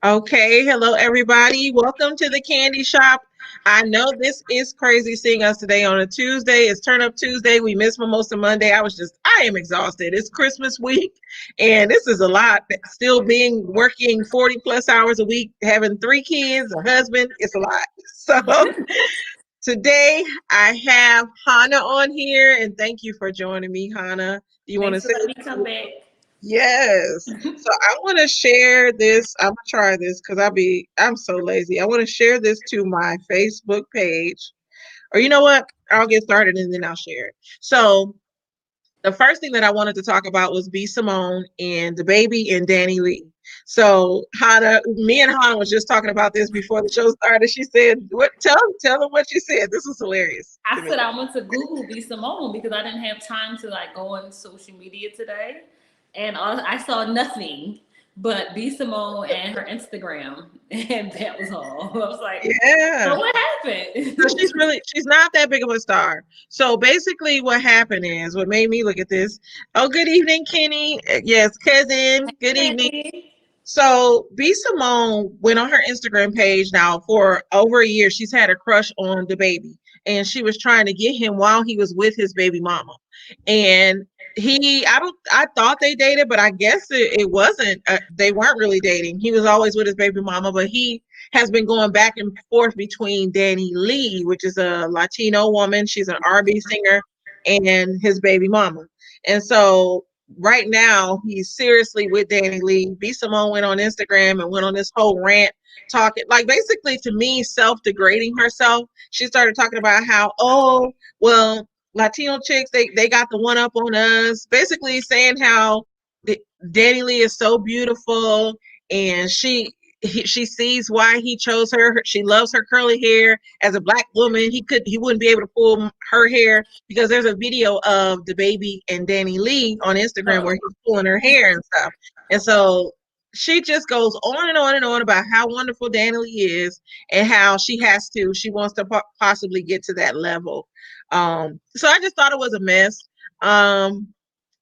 Okay, hello everybody. Welcome to the candy shop. I know this is crazy seeing us today on a Tuesday. It's Turn Up Tuesday. We missed Mimosa Monday. I am exhausted. It's Christmas week, and this is a lot. Still being working 40 plus hours a week, having three kids, a husband. It's a lot. So today I have Hannah on here, and thank you for joining me, Hannah. Do you want to Thanks for say? letting me come back. Yes. So I want to share this. I'm gonna try this because I'm so lazy. I want to share this to my Facebook page. Or you know what? I'll get started and then I'll share it. So the first thing that I wanted to talk about was B Simone and the baby and DaniLeigh. So Hannah, me and Hannah was just talking about this before the show started. She said, "What? Tell them what you said. This is hilarious to I me." said I went to Google B Simone because I didn't have time to like go on social media today, and I saw nothing but B Simone and her Instagram, and that was all. I was like, Yeah. "So what happened?" So she's not that big of a star. So basically what happened is what made me look at this. Oh, good evening, Kenny. Yes, cousin. Good evening. Hey, So B Simone went on her Instagram page now for over a year. She's had a crush on the baby. And she was trying to get him while he was with his baby mama. And I thought they dated, but I guess it wasn't. They weren't really dating. He was always with his baby mama, but he has been going back and forth between DaniLeigh, which is a Latino woman. She's an R&B singer, and his baby mama. And so right now he's seriously with DaniLeigh. B Simone went on Instagram and went on this whole rant talking, like, basically, to me, self-degrading herself. She started talking about how, oh, well, Latino chicks, they got the one up on us, basically saying how DaniLeigh is so beautiful, and she sees why he chose her. She loves her curly hair. As a black woman, he wouldn't be able to pull her hair because there's a video of the baby and DaniLeigh on Instagram where he's pulling her hair and stuff. And so she just goes on and on and on about how wonderful DaniLeigh is and how she wants to possibly get to that level. So I just thought it was a mess. Um,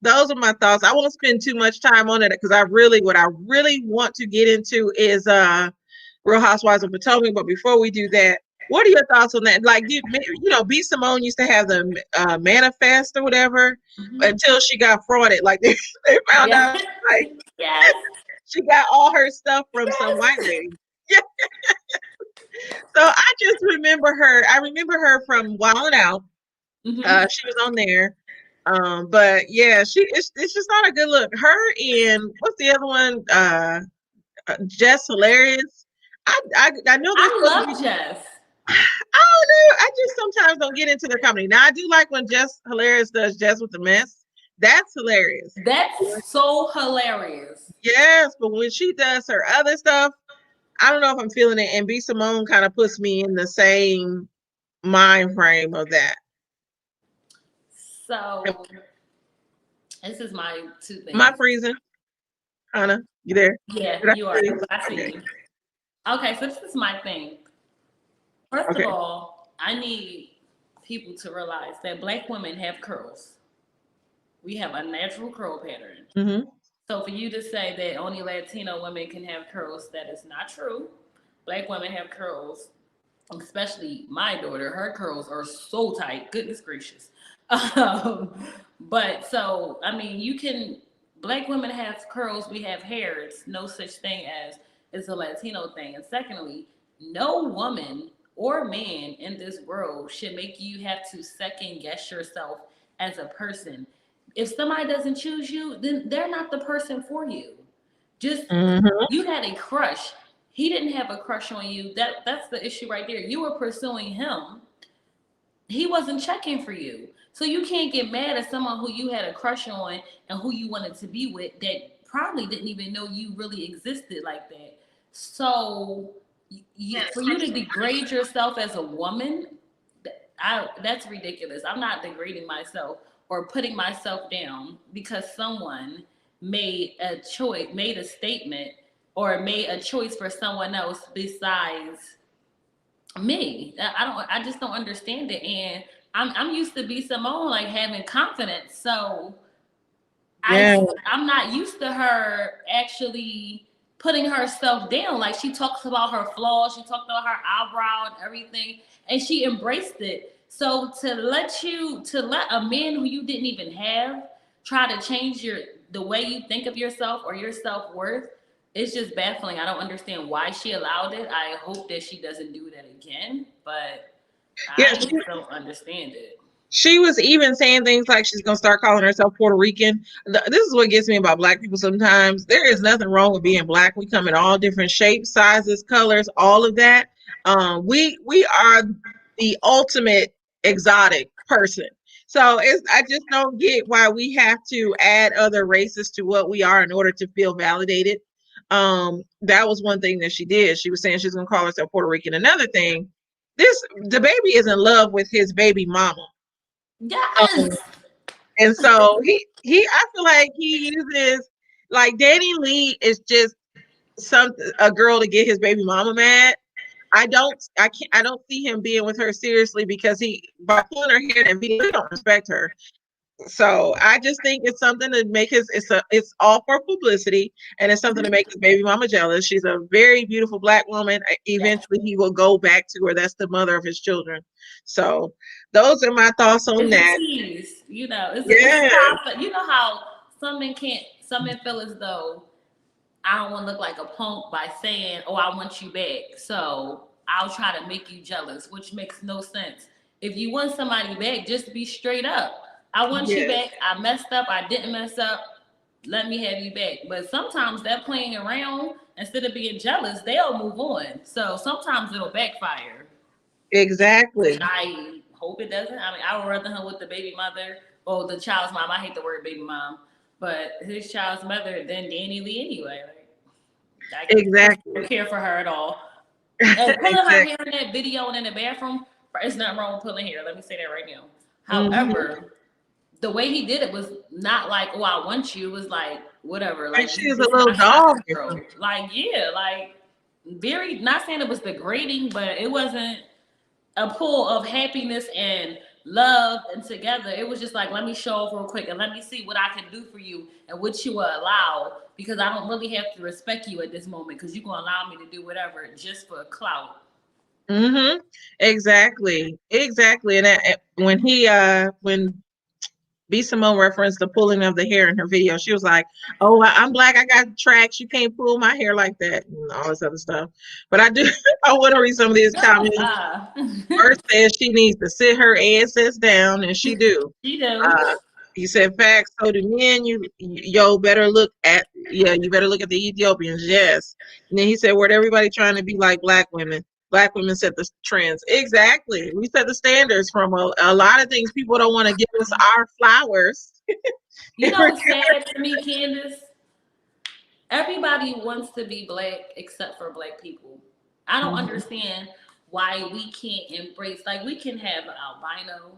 those are my thoughts. I won't spend too much time on it because what I really want to get into is Real Housewives of Potomac. But before we do that, what are your thoughts on that? Like, B Simone used to have the manifest or whatever until she got frauded. Like they found out yes, like yes, she got all her stuff from some yes. white lady. Yeah. So I just remember her. I remember her from Wild 'N Out. Mm-hmm. She was on there. But yeah, it's just not a good look. Her and what's the other one? Jess Hilarious. I know they're I supposed to be. love Jess. I don't know. I just sometimes don't get into their comedy. Now I do like when Jess Hilarious does Jess with the Mess. That's hilarious. That's so hilarious. Yes, but when she does her other stuff, I don't know if I'm feeling it. And B Simone kind of puts me in the same mind frame of that. So this is my two Am I things. freezing? Hannah, you there? Yeah, Did I you are. freeze? I see Okay. you. Okay, so this is my thing. First of Okay. all, I need people to realize that black women have curls. We have a natural curl pattern. Mm-hmm. So for you to say that only Latino women can have curls, that is not true. Black women have curls, especially my daughter. Her curls are so tight. Goodness gracious. Um, but so I mean, you can. Black women have curls. We have hair. It's no such thing as it's a Latino thing. And secondly, no woman or man in this world should make you have to second guess yourself as a person. If somebody doesn't choose you, then they're not the person for you. Just Mm-hmm. you had a crush. He didn't have a crush on you. That's the issue right there. You were pursuing him. He wasn't checking for you. So you can't get mad at someone who you had a crush on and who you wanted to be with that probably didn't even know you really existed like that. So for you to degrade yourself as a woman, that's ridiculous. I'm not degrading myself or putting myself down because someone made a statement, or made a choice for someone else besides me. I just don't understand it. And I'm used to be Simone like having confidence. So I Yeah. I'm not used to her actually putting herself down. Like, she talks about her flaws, she talked about her eyebrow and everything, and she embraced it. So to let a man who you didn't even have try to change the way you think of yourself or your self-worth, it's just baffling. I don't understand why she allowed it. I hope that she doesn't do that again, but Yeah, I just don't understand it. she was even saying things like she's gonna start calling herself Puerto Rican. This is what gets me about black people sometimes. There is nothing wrong with being black. We come in all different shapes, sizes, colors, all of that. We are the ultimate exotic person. So I just don't get why we have to add other races to what we are in order to feel validated. That was one thing that she did. She was saying she's gonna call herself Puerto Rican. Another thing, the baby is in love with his baby mama. Yes. And so I feel like he uses, like, DaniLeigh is just a girl to get his baby mama mad. I don't see him being with her seriously because by pulling her hair in that video, he don't respect her. So I just think it's something to make it's all for publicity, and it's something to make his baby mama jealous. She's a very beautiful black woman. Yes. Eventually he will go back to her. That's the mother of his children. So those are my thoughts on It's a that. tease, it's a Yeah, time. You know how some men feel as though I don't want to look like a punk by saying, "Oh, I want you back," so I'll try to make you jealous, which makes no sense. If you want somebody back, just be straight up. I want you yes. back. I messed up. I didn't mess up. Let me have you back. But sometimes that playing around, instead of being jealous, they'll move on. So sometimes it'll backfire. Exactly. I hope it doesn't. I mean, I would rather him with the baby mother or the child's mom. I hate the word baby mom, but his child's mother than DaniLeigh anyway. Like, I don't Exactly. care for her at all. And pulling her hair in that video and in the bathroom, there's nothing wrong with pulling hair. Let me say that right now. Hmm. However, the way he did it was not like, "Oh, I want you." It was like, whatever. Like Like, she you is a just little my shot dog or girl. something. Like, yeah, like very. Not saying it was degrading, but it wasn't a pool of happiness and love and together. It was just like, let me show off real quick and let me see what I can do for you and what you will allow, because I don't really have to respect you at this moment because you're gonna allow me to do whatever just for clout. Hmm. Exactly. Exactly. And when B Simone referenced the pulling of the hair in her video, she was like, "Oh, I'm black. I got tracks. You can't pull my hair like that," and all this other stuff. But I do. I want to read some of these comments. First says she needs to sit her ass down, and she do. You know. Uh, he said, "Facts. So do men. You better look at the Ethiopians. Yes." And then he said, "Where everybody trying to be like black women. Black women set the trends. Exactly. We set the standards from a lot of things. People don't want to give us our flowers." You know what's sad to me, Candiace? Everybody wants to be black except for black people. I don't Mhm. understand why we can't embrace, like, we can have an albino,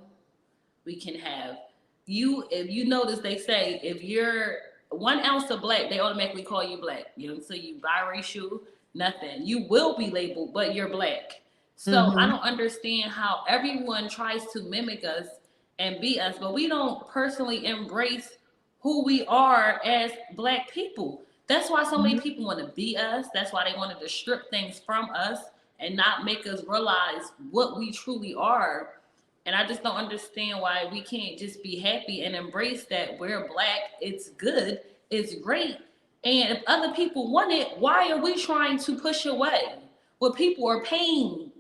we can have you. If you notice, they say if you're 1 ounce of black, they automatically call you black. You know, so you biracial, nothing. You will be labeled, but you're black. So I Mhm. don't understand how everyone tries to mimic us and be us, but we don't personally embrace who we are as black people. That's why so many Mhm. people want to be us. That's why they wanted to strip things from us and not make us realize what we truly are. And I just don't understand why we can't just be happy and embrace that we're black. It's good. It's great. And if other people want it, why are we trying to push away? What people are paying,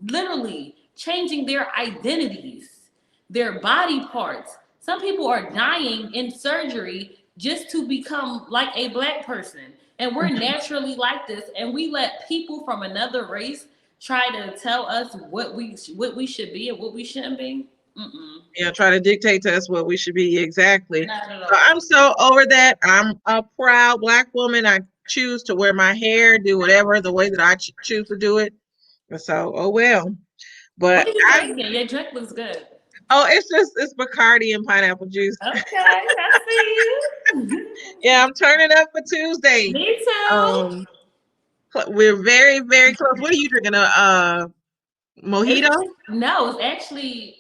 literally changing their identities, their body parts. Some people are dying in surgery just to become like a black person. And we're naturally like this. And we let people from another race try to tell us what we should be and what we shouldn't be. Mm-mm. Yeah, try to dictate to us what we should be. Exactly. Not at So I'm all. so over that. I'm a proud black woman. I choose to wear my hair, do whatever the way that I choose to do it. And so, oh well. What But are you drinking? Your drink looks good. it's Bacardi and pineapple juice. Okay, I see you. Yeah, I'm turning up for Tuesday. Me too. Um, we're very, very close. What are you drinking? A It's mojito? no, it's actually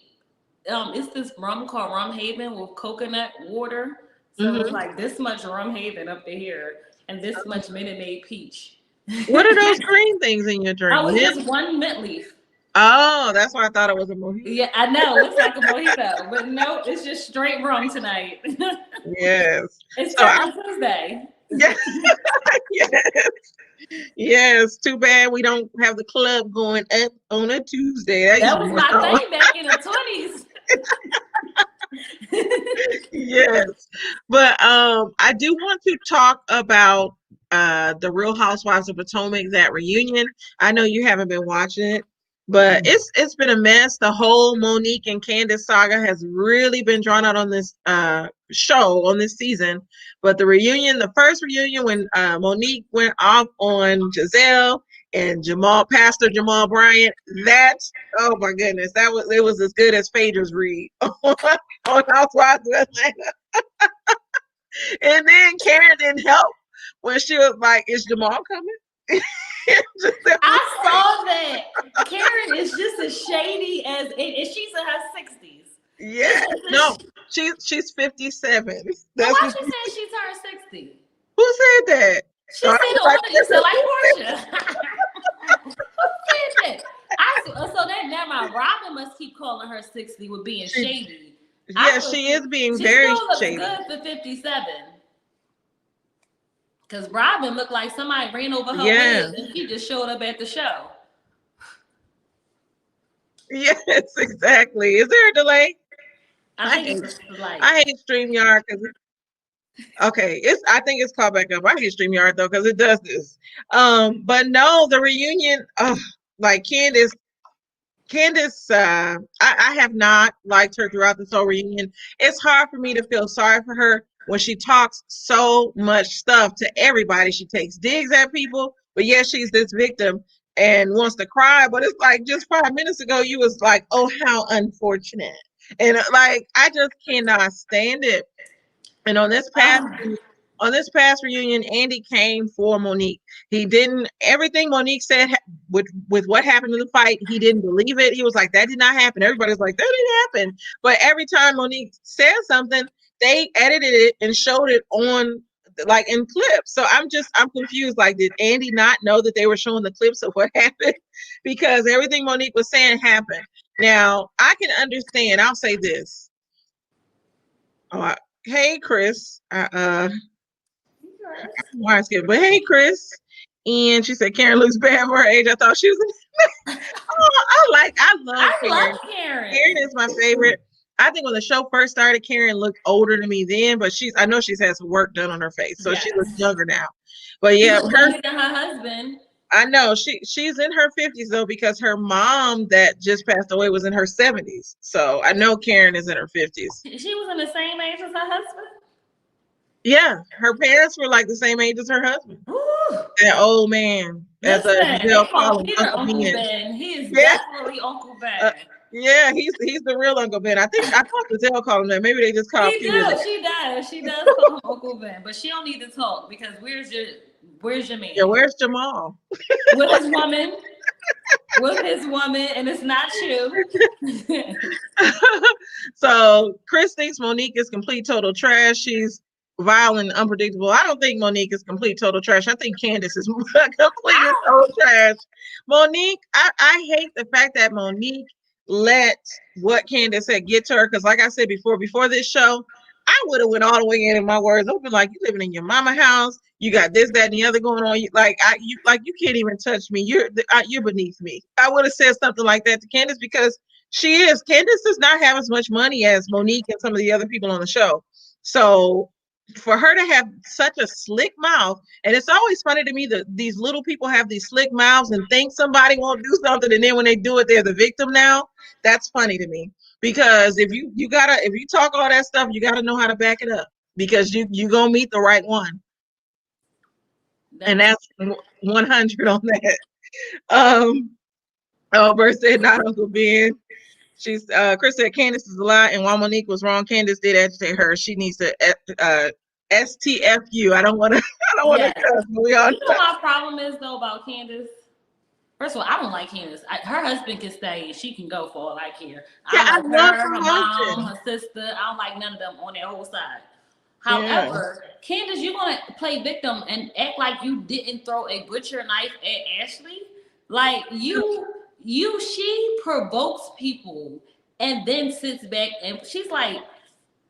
it's this rum called Rum Haven with coconut water. So it's Mm-hmm. like this much Rum Haven up to here. and this much Minute Maid peach. What are those green things in your drink? Oh, it's just one mint leaf. Oh, that's why I thought it was a mojito. Yeah, I know. It looks like a mojito, but no, it's just straight rum tonight. Yes. It's Turtle Tuesday. Yeah. Yes. Yes. Too bad we don't have the club going up on a Tuesday. That was my thing back in the 20s. Yes. But I do want to talk about the Real Housewives of Potomac, that reunion. I know you haven't been watching it, but it's been a mess. The whole Monique and Candiace saga has really been drawn out on this show, on this season. But the reunion, the first reunion when Monique went off on Giselle and Pastor Jamal Bryant, oh my goodness, it was as good as Phaedra's read on Housewives of Atlanta. And then Karen didn't help when she was like, "Is Jamal coming?" I saw that. Karen is just as shady and she's in her 60s. Yeah, no, she's 57. Why she said she turned 60? Who said that? She said the one that you said like Portia. Who said that? So that never mind. Robin must keep calling her 60 with being shady. Yeah, she is being very shady. She still looks good for 57. Because Robin looked like somebody ran over her wig and she just showed up at the show. Yes, exactly. Is there a delay? I think it's a delay. I hate StreamYard because I think it's called back up. I hate StreamYard though because it does this. But no, the reunion, like Candiace, I have not liked her throughout this whole reunion. It's hard for me to feel sorry for her when she talks so much stuff to everybody. She takes digs at people, but yes, she's this victim and wants to cry. But it's like just 5 minutes ago, you was like, "Oh, how unfortunate," and like I just cannot stand it. And on this past reunion, Andy came for Monique. He didn't, everything Monique said with what happened in the fight, he didn't believe it. He was like, "That did not happen." Everybody's like, "That didn't happen." But every time Monique said something, they edited it and showed it on like in clips. So I'm confused. Like, did Andy not know that they were showing the clips of what happened? Because everything Monique was saying happened. Now I can understand. I'll say this. Hey, Chris. But hey, Chris. And she said Karen looks bad for her age. I thought she was. I love Karen. Karen is my favorite. I think when the show first started, Karen looked older to me then, but I know she's had some work done on her face, so she looks younger now. But yeah, her husband. I know she's in her 50s though, because her mom that just passed away was in her 70s. So I know Karen is in her 50s. She was in the same age as her husband? Yeah, her parents were like the same age as her husband. Ooh. That old man. Listen, they call Peter Uncle Ben. He is definitely Uncle Ben. Yeah, he's the real Uncle Ben. I thought Giselle called him that. Maybe they just called Peter. She does call him Uncle Ben, but she don't need to talk because where's your man? Yeah, where's Jamal? With his woman. And it's not you. So Chris thinks Monique is complete total trash. She's vile and unpredictable. I don't think Monique is complete total trash. I think Candiace is complete total trash. Monique, I hate the fact that Monique let what Candiace said get to her, because like I said before this show, I would have went all the way in my words. I've been like, you living in your mama house, you got this, that, and the other going on. You can't even touch me. You're beneath me. I would have said something like that to Candiace, because Candiace does not have as much money as Monique and some of the other people on the show. So for her to have such a slick mouth, and it's always funny to me that these little people have these slick mouths and think somebody won't do something, and then when they do it, they're the victim now. That's funny to me, because if you talk all that stuff, you gotta know how to back it up, because you gonna meet the right one. And that's 100 on that. Bert said not Uncle Ben. She's Chris said Candiace is a lie, and while Monique was wrong, Candiace did agitate her. She needs to STFU. I don't want to. We all know my problem is though about Candiace. First of all, I don't like Candiace. Her husband can stay. She can go for all I care. Yeah, I love her mom, her sister. I don't like none of them on that whole side. Yeah. However, Candiace, you're gonna play victim and act like you didn't throw a butcher knife at Ashley. Like she provokes people and then sits back and she's like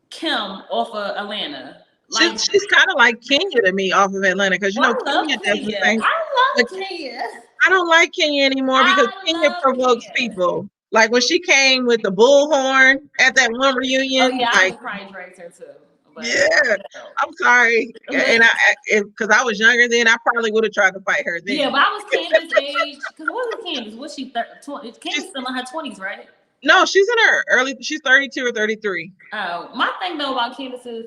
Kim off of Atlanta. Like, She's kind of like Kenya to me off of Atlanta because well, I Kenya love does the Kenya. same. I Like, love Kenya. I don't like Kenya anymore because I Kenya love provokes Kenya. people. Like when she came with the bullhorn at that one Oh reunion, yeah, I like would probably drag her too. But yeah, I'm sorry, and but because I was younger then, I probably would have tried to fight her yeah, then. but I was Candiace's age. Because what was Candiace? Was she 20? She's Candiace still in her 20s, right? no, she's in her early. She's 32 or 33. Oh, my thing though about Candiace is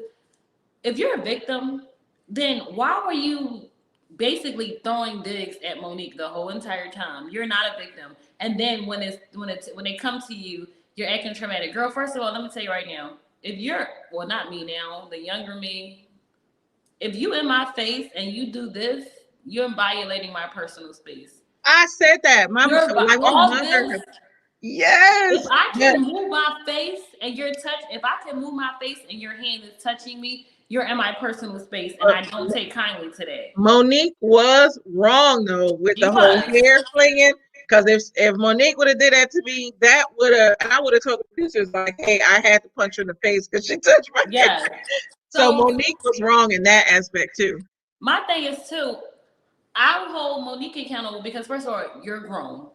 if you're a victim, then why were you basically throwing digs at Monique the whole entire time? You're not a victim. And then when they come to you, you're acting traumatic. Girl, first of all, let me tell you right now, if you're well, not me now, the younger me, if you in my face and you do this, you're violating my personal space. I said that. You're Like my all mother. this. Yes, If I but can move my face and if I can move my face and your hand is touching me, you're in my personal space, and I don't take kindly to that. Monique was wrong though with She the whole was. hair flinging. Because if Monique would have did that to me, that would have, and I would have told the producers like, "Hey, I had to punch her in the face because she touched my hair." Yes. So So Monique was wrong in that aspect too. my thing is too, I would hold Monique accountable because first of all, you're grown.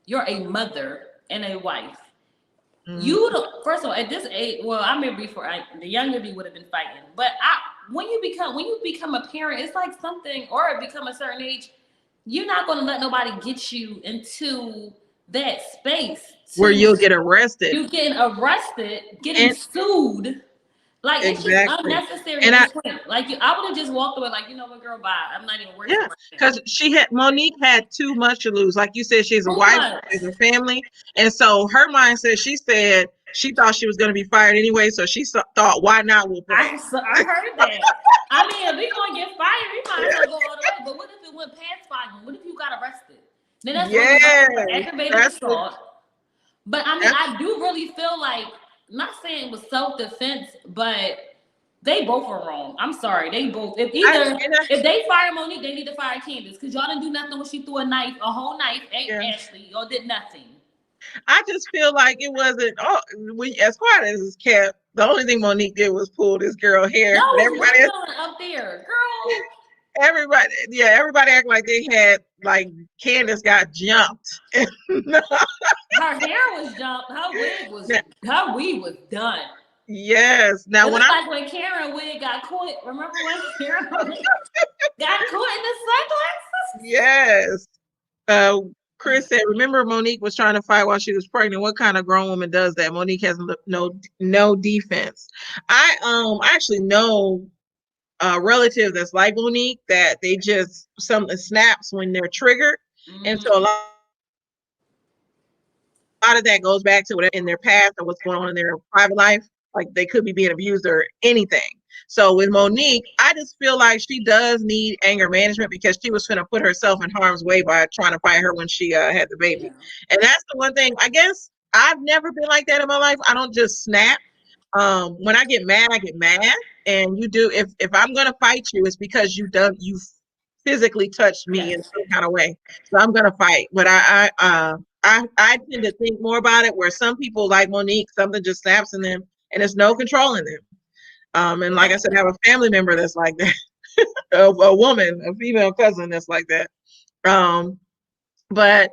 You're a mother and a wife. You don't. First of all, at this age, well, I remember before the younger me would have been fighting, but when you become a parent, it's like something, or become a certain age, you're not going to let nobody get you into that space. Where you'll get arrested. You getting arrested, getting And sued. Like it's just exactly. unnecessary And at this point. Like I would have just walked away, like, you know what, girl, bye. I'm not even worth it. because Monique had too much to lose. Like you said, she's a wife, she's a family, and so her mindset. She said she thought she was going to be fired anyway, so she thought, why not? We'll play. I heard that. I mean, if we gonna get fired, we might as well go all the way. But what if it went past firing? What if you got arrested? Then that's aggravated assault. But I mean, I do really feel like, not saying it was self-defense, but they both were wrong. I'm sorry, they both. If they fire Monique, they need to fire Candiace because y'all didn't do nothing when she threw a whole knife at Ashley. Y'all did nothing. I just feel like it wasn't. As quiet as it's kept, the only thing Monique did was pull this girl hair. No, everybody up there, girl. Everybody act like they had like Candiace got jumped. Her hair was jumped. Her wig was done. Yes. Now when Karen wig got caught. Remember when Karen got caught in the sunglasses? Yes. Chris said, "Remember Monique was trying to fight while she was pregnant. What kind of grown woman does that? Monique has no defense." I actually know relative that's like Monique that they just something snaps when they're triggered, and so a lot of that goes back to what in their past or what's going on in their private life. Like they could be being abused or anything. So with Monique, I just feel like she does need anger management because she was going to put herself in harm's way by trying to fight her when she had the baby. And that's the one thing. I guess I've never been like that in my life. I don't just snap. When I get mad, I get mad. And you do. If I'm going to fight you, it's because you physically touched me in some kind of way. So I'm going to fight. But I tend to think more about it. Where some people like Monique, something just snaps in them, and there's no controlling them. And like I said, I have a family member that's like that, a woman, a female cousin that's like that. But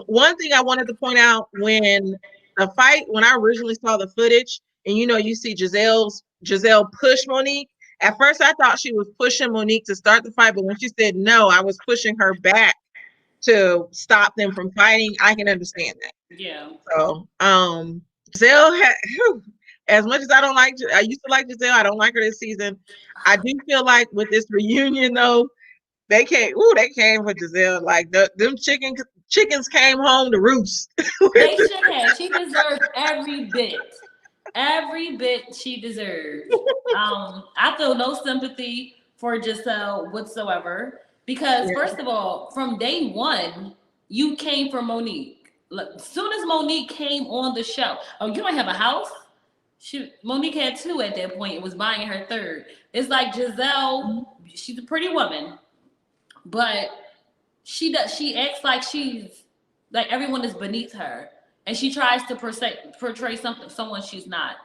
one thing I wanted to point out when I originally saw the footage, and you see Giselle push Monique. At first, I thought she was pushing Monique to start the fight, but when she said no, I was pushing her back to stop them from fighting. I can understand that. Yeah. So, Giselle had. As much as I used to like Giselle, I don't like her this season. I do feel like with this reunion, though, they came for Giselle. Like them chickens came home to roost. They should have. She deserved every bit she deserved. I feel no sympathy for Giselle whatsoever because first of all, from day one, you came for Monique. Look, as soon as Monique came on the show, oh, you don't have a house? Monique had two at that point and was buying her third. It's like Giselle, she's a pretty woman, but she acts like she's like everyone is beneath her, and she tries to portray someone she's not.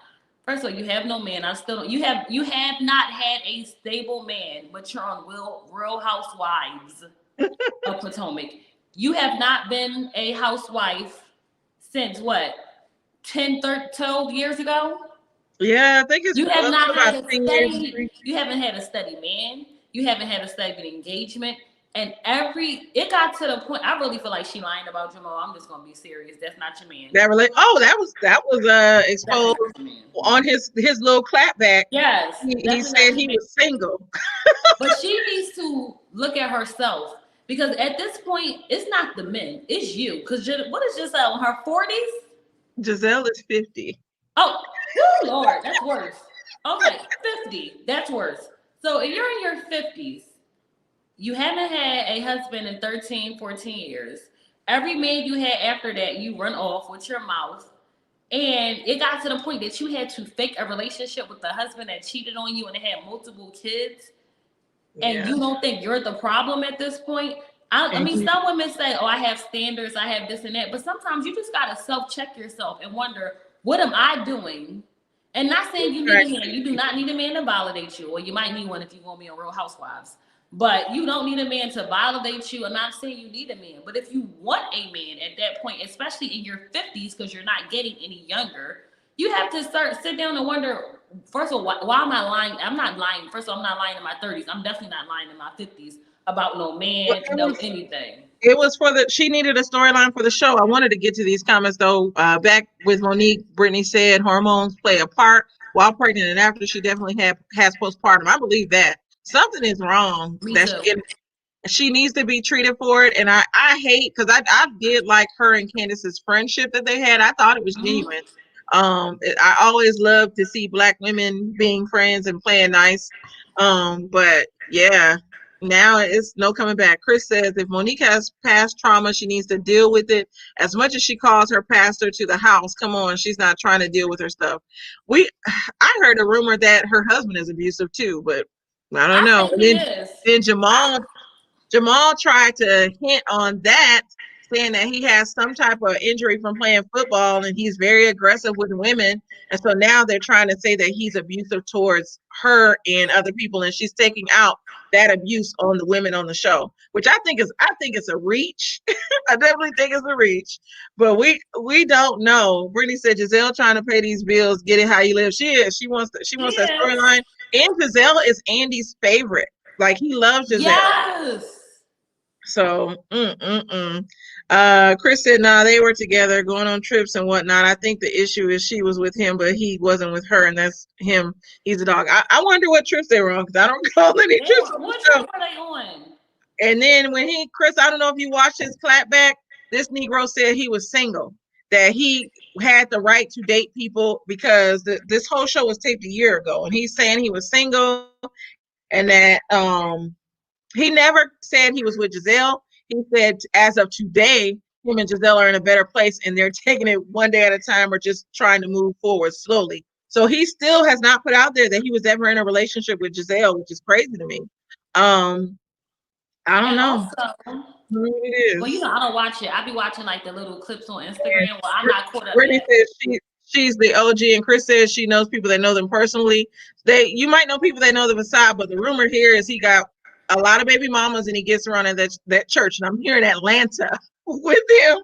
First of all, you have no man. I still don't. You have not had a stable man, but you're on Real Housewives of Potomac. You have not been a housewife since what, 10, 13, 12 years ago? Yeah, I think it's You have not about had a 10 years. steady, you haven't had a steady man. You haven't had a steady engagement. And it got to the point, I really feel like she lying about Jamal. I'm just gonna be serious. That's not your man. That was That's exposed not your man. on his little clapback. Yes, He definitely said not he your man. was single. But she needs to look at herself, because at this point, it's not the men, it's you. Because what is Giselle in her 40s? Giselle is 50. Oh, woo, Lord, that's worse. Okay, 50, that's worse. So if you're in your 50s, you haven't had a husband in 13, 14 years. Every man you had after that, you run off with your mouth. And it got to the point that you had to fake a relationship with the husband that cheated on you and had multiple kids. And Yeah. you don't think you're the problem at this point? I mean, some women say, oh, I have standards, I have this and that. But sometimes you just got to self-check yourself and wonder, what am I doing? And not saying you need a man. You do not need a man to validate you. Or you might need one if you want to be on Real Housewives. But you don't need a man to validate you. I'm not saying you need a man. But if you want a man at that point, especially in your 50s, because you're not getting any younger, you have to sit down and wonder, first of all, why am I lying? I'm not lying. First of all, I'm not lying in my 30s. I'm definitely not lying in my 50s about no man, no anything. It was she needed a storyline for the show. I wanted to get to these comments though. Back with Monique, Brittany said hormones play a part while pregnant and after. She definitely has postpartum. I believe that something is wrong. Me too. She needs to be treated for it. And I hate, because I did like her and Candiace's friendship that they had. I thought it was genuine. I always love to see Black women being friends and playing nice. But yeah, now it's no coming back. Chris says if Monique has past trauma, she needs to deal with it. As much as she calls her pastor to the house, come on, she's not trying to deal with her stuff. I heard a rumor that her husband is abusive too, but I don't know. I think he is. Then Jamal tried to hint on that, saying that he has some type of injury from playing football and he's very aggressive with women. And so now they're trying to say that he's abusive towards her and other people, and she's taking out that abuse on the women on the show, which I think it's a reach. I definitely think it's a reach, but we don't know. Brittany said Giselle trying to pay these bills, get it how you live. She is. She wants that storyline. And Giselle is Andy's favorite. Like, he loves Giselle. Yes. So, Chris said, nah, they were together going on trips and whatnot. I think the issue is she was with him, but he wasn't with her, and that's him. He's a dog. I wonder what trips they were on, because I don't call any trips on What the show. trip were they on? And then when Chris, I don't know if you watched his clapback, this Negro said he was single, that he had the right to date people because this whole show was taped a year ago, and he's saying he was single and that he never said he was with Giselle. He said as of today, him and Giselle are in a better place and they're taking it one day at a time or just trying to move forward slowly. So he still has not put out there that he was ever in a relationship with Giselle, which is crazy to me. I don't know. Also, it is. Well, I don't watch it. I be watching like the little clips on Instagram. Well, I'm not caught up Brittany yet. says she's the OG, and Chris says she knows people that know them personally. You might know people that know the facade, but the rumor here is he got a lot of baby mamas and he gets around at that church. And I'm here in Atlanta with him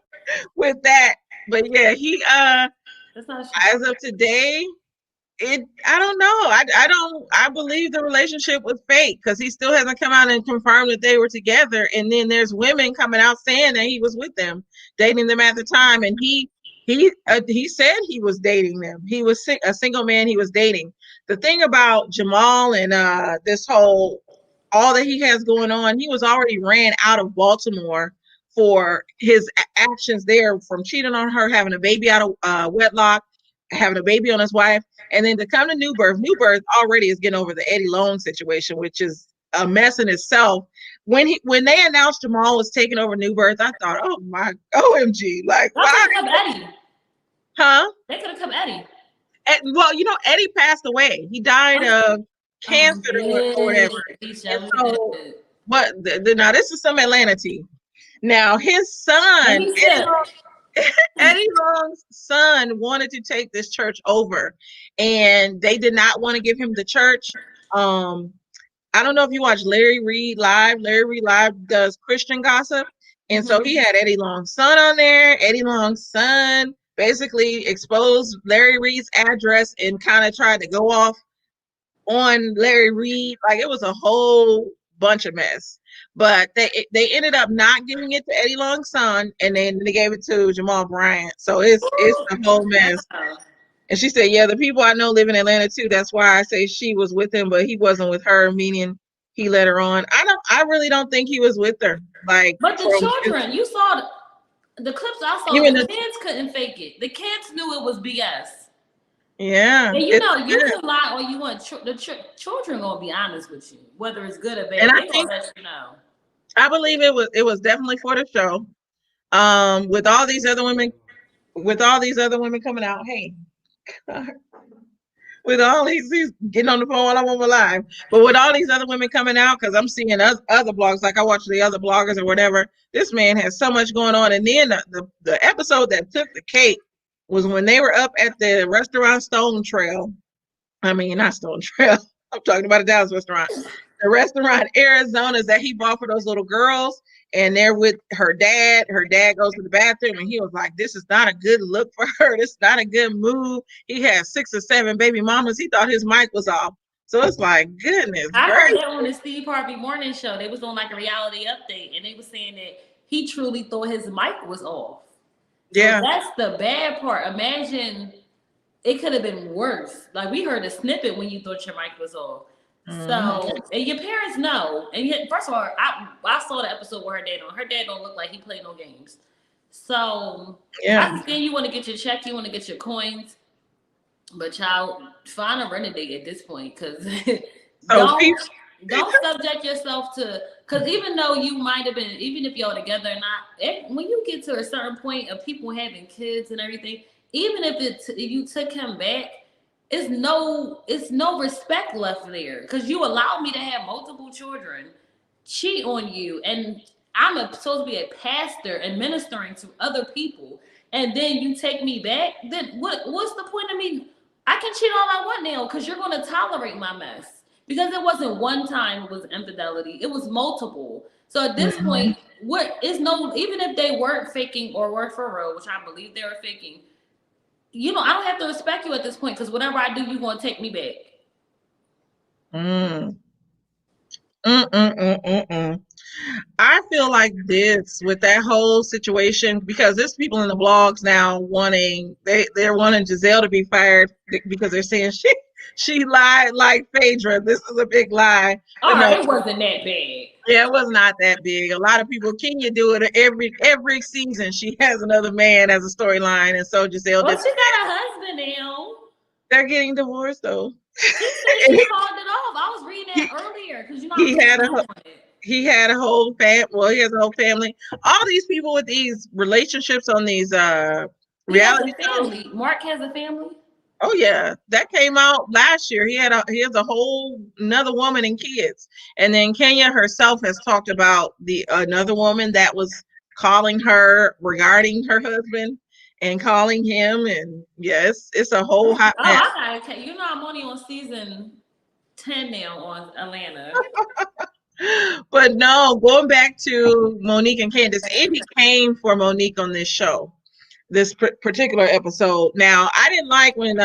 with that. But yeah, he as of today, I don't know. I believe the relationship was fake because he still hasn't come out and confirmed that they were together. And then there's women coming out saying that he was with them, dating them at the time. And he said he was dating them. He was a single man he was dating. The thing about Jamal and this whole, all that he has going on, he was already ran out of Baltimore for his actions there, from cheating on her, having a baby out of wedlock, having a baby on his wife, and then to come to New Birth already is getting over the Eddie Long situation, which is a mess in itself. When they announced Jamal was taking over New Birth, I thought, oh my OMG, like, why? Eddie. Huh? They could have come Eddie. well, Eddie passed away. He died of Oh, cancer or yeah. whatever. He And showed so, did. what? Now this is some Atlanta tea. Now his Let son, me sip. Eddie Long's son, wanted to take this church over, and they did not want to give him the church. Um, I don't know if you watch Larry Reed Live. Larry Reed Live does Christian gossip. And so he had Eddie Long's son on there. Eddie Long's son basically exposed Larry Reed's address and kind of tried to go off on Larry Reed. Like it was a whole bunch of mess. But they ended up not giving it to Eddie Long's son, and then they gave it to Jamal Bryant. So it's a whole mess. Wow. And she said, yeah, the people I know live in Atlanta too. That's why I say she was with him, but he wasn't with her, meaning he let her on. I really don't think he was with her. Like But the from children, you saw the clips I saw, even the the kids couldn't fake it. The kids knew it was BS. yeah. And It's you good. can lie all you want. Children gonna be honest with you, whether it's good or And bad. I They gonna think let you know. I believe it was definitely for the show. With all these other women coming out, hey, with all these getting on the phone while I'm on my live, but with all these other women coming out, because I'm seeing other blogs, like I watch the other bloggers or whatever. This man has so much going on, and then the episode that took the cake was when they were up at the restaurant Stone Trail. I mean, not Stone Trail. I'm talking about a Dallas restaurant. The restaurant Arizona's that he bought for those little girls, and they're with her dad. Her dad goes to the bathroom, and he was like, "This is not a good look for her. This is not a good move." He had 6 or 7 baby mamas. He thought his mic was off. So it's like, goodness I heard gracious. that on the Steve Harvey Morning Show. They was on like a reality update, and they was saying that he truly thought his mic was off. So Yeah. that's the bad part. Imagine it could have been worse. Like we heard a snippet when you thought your mic was off. Mhm. So and your parents know. And yet, first of all, I saw the episode with her dad on. Her dad don't look like he played no games. So I Yeah. understand you want to get your check, you want to get your coins, but child, find a renegade at this point, because So people, don't subject yourself to, because even though you might have been, even if y'all together or not, when you get to a certain point of people having kids and everything, even if you took him back, it's no respect left there, because you allowed me to have multiple children, cheat on you, and supposed to be a pastor and ministering to other people, and then you take me back. Then what's the point of me? I can cheat all I want now, because you're going to tolerate my mess. Because it wasn't one time it was infidelity, it was multiple. So at this Mhm. point, even if they weren't faking or were for real, which I believe they were faking, I don't have to respect you at this point, because whatever I do, you're going to take me back. Mm. Mm-mm-mm-mm-mm. I feel like this with that whole situation, because there's people in the blogs now they're wanting Giselle to be fired because they're saying she lied like Phaedra. This is a big lie. But Oh, no, it wasn't that bad. yeah, it was not that big. A lot of people, Kenya do it every season. She has another man as a storyline, and so Giselle Well, did. she got a husband now. They're getting divorced though. She said she called it off. I was reading he, that earlier, because I'm he had keeping a up on it. he had a whole well, he has a whole family. All these people with these relationships on these He has a reality shows. family. Mark has a family. Oh yeah, that came out last year. He has a whole another woman and kids. And then Kenya herself has talked about the another woman that was calling her regarding her husband and calling him, and yes, it's a whole hot Oh, mess. I gotta. I'm only on season 10 now on Atlanta. But no, going back to Monique and Candiace, it came for Monique on this show, this particular episode. Now, I didn't like when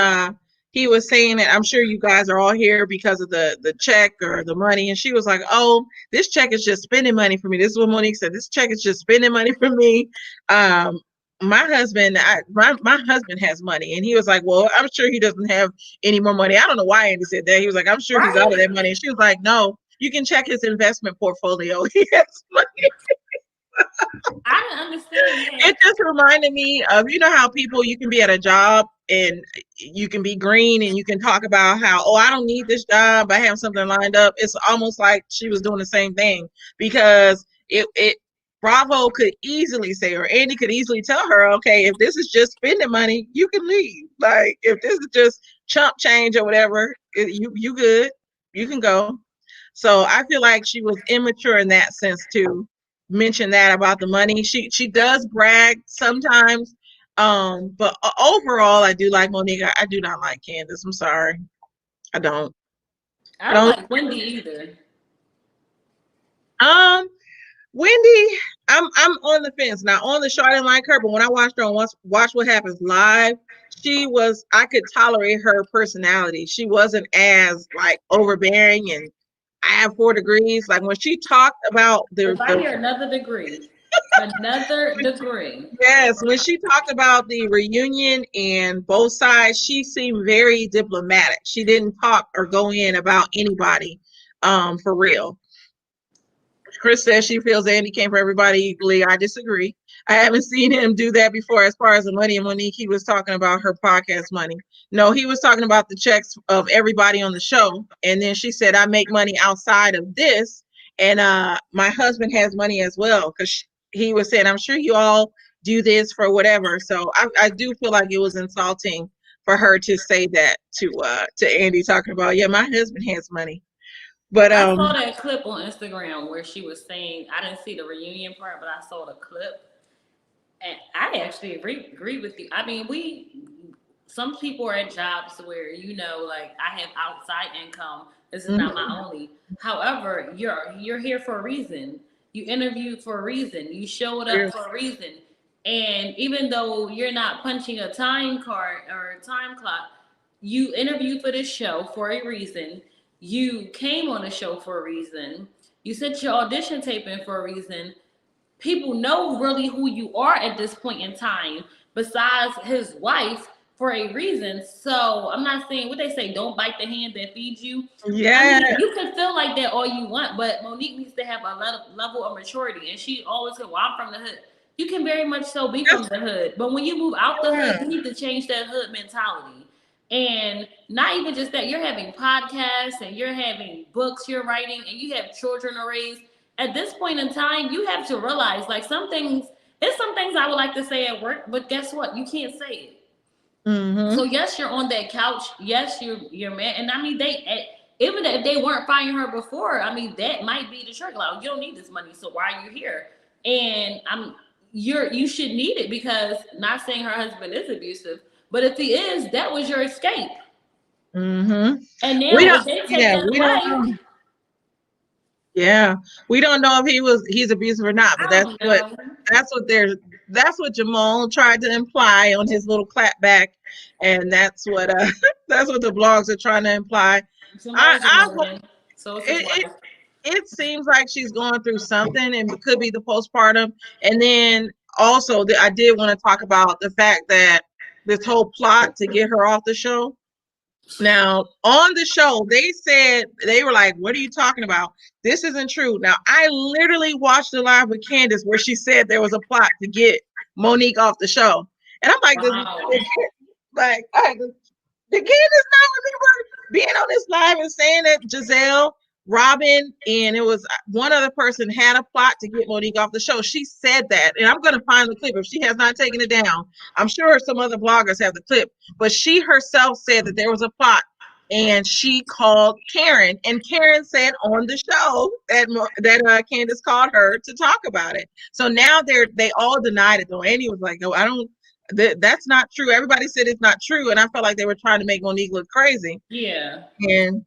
he was saying that I'm sure you guys are all here because of the check or the money, and she was like, "Oh, this check is just spending money for me." This is what Monique said. This check is just spending money for me. Um, my husband has money, and he was like, "Well, I'm sure he doesn't have any more money." I don't know why Andy said that. He was like, "I'm sure he's out of Right? that money," and she was like, "No, you can check his investment portfolio. He has money." I didn't understand It that. just reminded me of, how people, you can be at a job and you can be green and you can talk about how, oh, I don't need this job, I have something lined up. It's almost like she was doing the same thing, because it Bravo could easily say, or Andy could easily tell her, okay, if this is just spending money, you can leave. Like if this is just chump change or whatever, you good, you can go. So I feel like she was immature in that sense to mention that about the money. She does brag sometimes, but overall, I do like Monique. I do not like Candiace. I'm sorry, I don't. I I don't don't. like Wendy either. Um, Wendy, I'm on the fence now. On the show, I didn't like her, but when I watched her on Watch What Happens Live, she was. I could tolerate her personality. She wasn't as like overbearing and I have 4 degrees. Like when she talked about If I the hear another degree. yes, when she talked about the reunion and both sides, she seemed very diplomatic. She didn't talk or go in about anybody, for real. Chris says she feels Andy came for everybody equally. I disagree. I haven't seen him do that before as far as the money. And Monique, he was talking about her podcast money. No, he was talking about the checks of everybody on the show. And then she said, I make money outside of this. And my husband has money as well. Because he was saying, I'm sure you all do this for whatever. So I do feel like it was insulting for her to say that to Andy, talking about, yeah, my husband has money. But I saw that clip on Instagram where she was saying, I didn't see the reunion part, but I saw the clip. And I actually agree with you. I mean, some people are at jobs where, like I have outside income. This is not my only. However, you're here for a reason. You interviewed for a reason. You showed up for a reason. And even though you're not punching a time card or a time clock, you interviewed for this show for a reason. You came on the show for a reason. You sent your audition tape in for a reason. People know really who you are at this point in time, besides his wife, for a reason. So I'm not saying what they say, don't bite the hand that feeds you. I yeah. mean, you can feel like that all you want, but Monique needs to have a level of maturity. And she always said, well, I'm from the hood. You can very much so be from the hood. But when you move out the hood, you need to change that hood mentality. And not even just that, you're having podcasts and you're having books you're writing and you have children to raise. At this point in time, you have to realize like there's some things I would like to say at work, but guess what? You can't say it. Mm-hmm. So yes, you're on that couch. Yes, you're mad. And I mean, even if they weren't firing her before, I mean, that might be the trick. Like, you don't need this money, so why are you here? And you should need it because not saying her husband is abusive, but if he is, that was your escape. Mm-hmm. And We now don't. if they take Yeah, that we don't away, know. Yeah, we don't know if he's abusive or not. But I don't know. that's what they're that's what Jamal tried to imply on his little clapback, and that's what that's what the blogs are trying to imply. Jamal's I annoying. So is his it, wife. it seems like she's going through something and it could be the postpartum. And then also, I did want to talk about the fact that this whole plot to get her off the show. Now, on the show, they said, they were like, what are you talking about? This isn't true. Now, I literally watched the live with Candiace where she said there was a plot to get Monique off the show. And I'm like, Wow. like, the kid is not remember being on this live and saying that Giselle, Robin, and it was one other person had a plot to get Monique off the show. She said that, and I'm going to find the clip if she has not taken it down. I'm sure some other bloggers have the clip, but she herself said that there was a plot, and she called Karen, and Karen said on the show that Candiace called her to talk about it. So now they all denied it though. Andy was like, "Oh, I don't." That's not true. Everybody said it's not true, and I felt like they were trying to make Monique look crazy. Yeah. And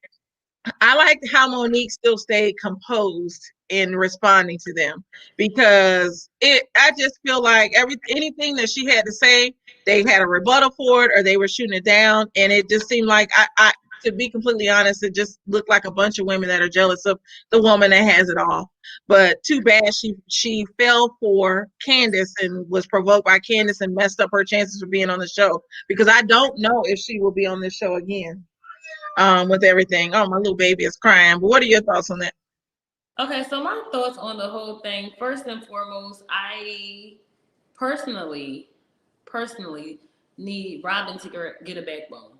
I liked how Monique still stayed composed in responding to them because I just feel like anything that she had to say, they had a rebuttal for it or they were shooting it down, and it just seemed like I to be completely honest, it just looked like a bunch of women that are jealous of the woman that has it all. But too bad she fell for Candiace and was provoked by Candiace and messed up her chances for being on the show because I don't know if she will be on this show again with everything. Oh, my little baby is crying. But what are your thoughts on that? Okay, so my thoughts on the whole thing. First and foremost, I personally, personally need Robin to get a backbone.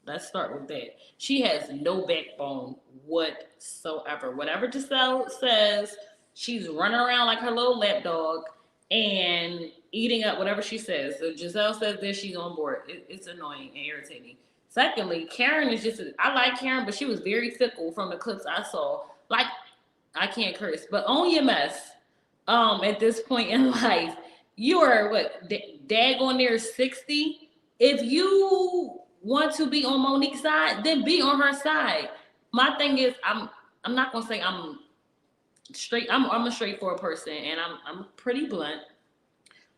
Let's start with that. She has no backbone whatsoever. Whatever Giselle says, She's running around like her little lap dog and eating up whatever she says. So Giselle says this, she's on board. It's annoying and irritating. Secondly, Karen is just, I like Karen, but she was very fickle from the clips I saw. Like, I can't curse, but own your mess. At this point in life, you are what, dag on there 60. If you want to be on Monique's side, then be on her side. My thing is, I'm not gonna say I'm straight. I'm a straightforward person, and I'm pretty blunt.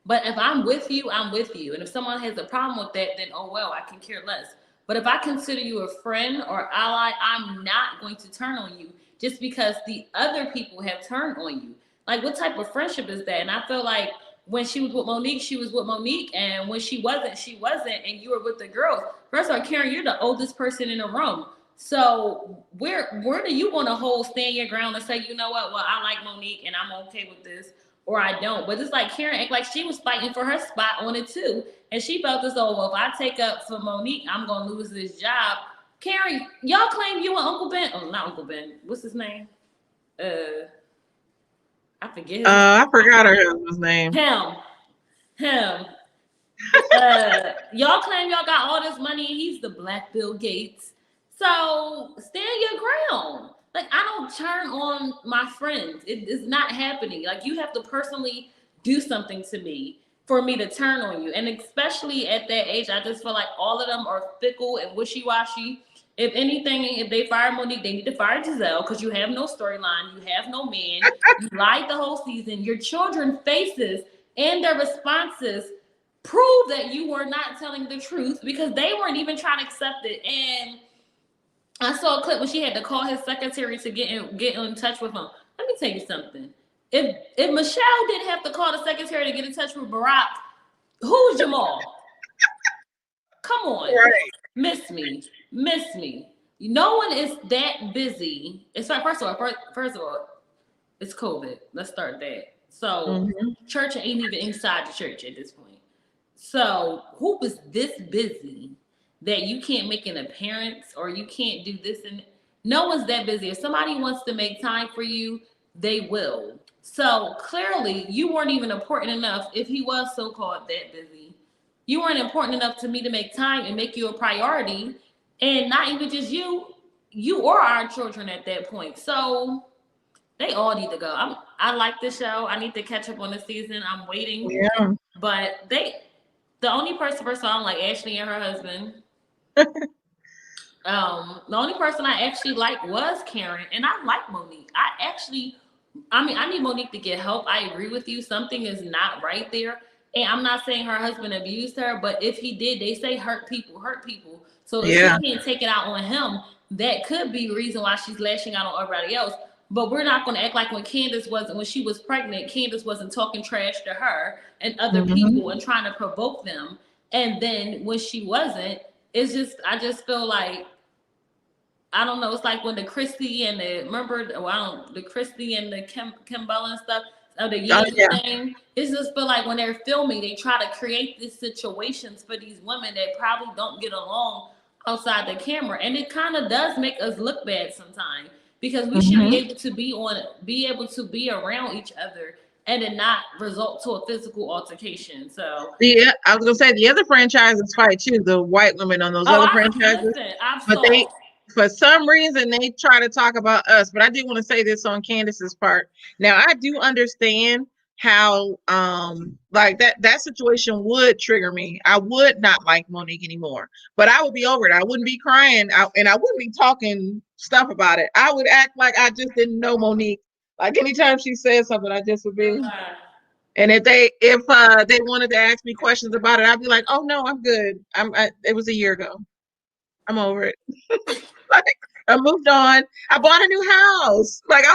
But if I'm with you, I'm with you. And if someone has a problem with that, then oh well, I can care less. But if I consider you a friend or ally, I'm not going to turn on you just because the other people have turned on you. Like, what type of friendship is that? And I feel like when she was with Monique, she was with Monique. And when she wasn't, she wasn't. And you were with the girls. First of all, Karen, you're the oldest person in the room. So where do you want to stand your ground and say, you know what? Well, I like Monique and I'm okay with this, or I don't. But it's like Karen act like she was fighting for her spot on it too. And she felt as though, well, if I take up for Monique, I'm going to lose this job. Karen, y'all claim you and Uncle Ben. Oh, not Uncle Ben. What's his name? I forget his name. I forgot her husband's name. Him. Y'all claim y'all got all this money and he's the Black Bill Gates. So stand your ground. Like, I don't turn on my friends. It is not happening. Like, you have to personally do something to me for me to turn on you. And especially at that age, I just feel like all of them are fickle and wishy-washy. If anything, if they fire Monique, they need to fire Giselle because you have no storyline. You have no man. You lied the whole season. Your children's faces and their responses prove that you were not telling the truth because they weren't even trying to accept it. And I saw a clip when she had to call his secretary to get in touch with him. Let me tell you something. If Michelle didn't have to call the secretary to get in touch with Barack, who's Jamal? Come on. Right. Miss me. No one is that busy. It's like, first of all, it's COVID. Let's start that. So church ain't even inside the church at this point. So who is this busy that you can't make an appearance or you can't do this? And no one's that busy. If somebody wants to make time for you, they will. So clearly you weren't even important enough. If he was so-called that busy, you weren't important enough to me to make time and make you a priority. And not even just you or our children at that point. So they all need to go. I like the show. I need to catch up on the season. I'm waiting. Yeah. But the only person I don't like, Ashley and her husband. The only person I actually liked was Karen, and I like Monique. I need Monique to get help. I agree with you. Something is not right there. And I'm not saying her husband abused her, but if he did, they say hurt people. So if she can't take it out on him, that could be the reason why she's lashing out on everybody else. But we're not going to act like when she was pregnant, Candiace wasn't talking trash to her and other people and trying to provoke them. And then when she wasn't, I just feel like, I don't know. It's like when the Christy and the Christy and the Kim Bella and stuff, the thing. It's just feel like when they're filming, they try to create these situations for these women that probably don't get along outside the camera. And it kind of does make us look bad sometimes. Because we should be able to be around each other and it not result to a physical altercation. So yeah, I was gonna say the other franchises fight too, the white women on those other franchises. But for some reason they try to talk about us. But I do want to say this on Candiace's part. Now I do understand how like that situation would trigger me. I would not like Monique anymore, but I would be over it. I wouldn't be crying and I wouldn't be talking stuff about it. I would act like I just didn't know Monique. Like anytime she said something, I just would be. And if they wanted to ask me questions about it, I'd be like, oh no, I'm good. It was a year ago. I'm over it. Like, I moved on. I bought a new house. Like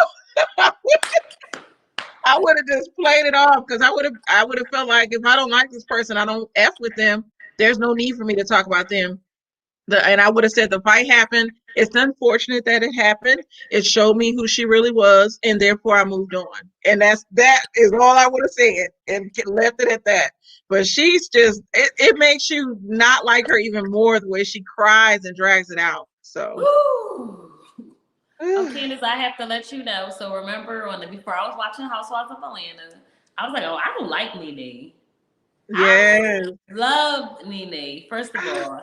I would have just played it off because I would have felt like if I don't like this person, I don't F with them. There's no need for me to talk about them. And I would have said the fight happened. It's unfortunate that it happened. It showed me who she really was, and therefore I moved on. And that is all I would have said and left it at that. But she's just it makes you not like her even more the way she cries and drags it out. So Oh, Candiace, I have to let you know. So remember before I was watching Housewives of Atlanta, I was like, oh, I don't like Nene. I Yes. love Nene, first of all.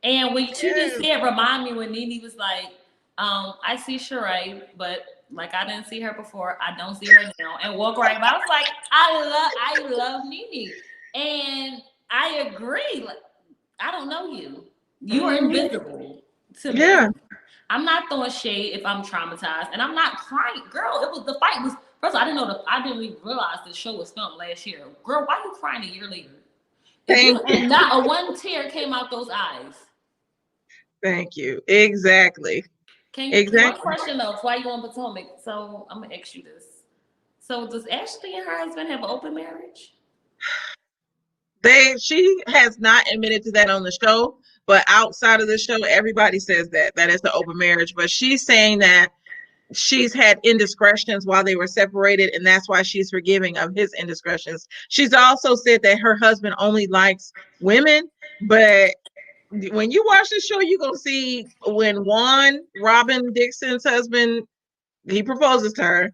And when she just Yes. said, remind me when Nene was like, I see Sheree, but like I didn't see her before, I don't see her now, and walk right by. I was like, I love Nene, and I agree. Like, I don't know you. You are Mhm. invisible to me. Yeah. I'm not throwing shade if I'm traumatized, and I'm not crying, girl. It was the fight was first. All, I didn't even realize the show was filmed last year. Girl, why you crying a year later? If you Thank you. and not a one tear came out those eyes. Thank you. Exactly. One Exactly. question though, why you on Potomac? So I'm gonna ask you this. So does Ashley and her husband have an open marriage? She has not admitted to that on the show, but outside of the show, everybody says that it's an open marriage. But she's saying that she's had indiscretions while they were separated, and that's why she's forgiving of his indiscretions. She's also said that her husband only likes women, but when you watch the show, you're gonna see when Robin Dixon's husband, he proposes to her.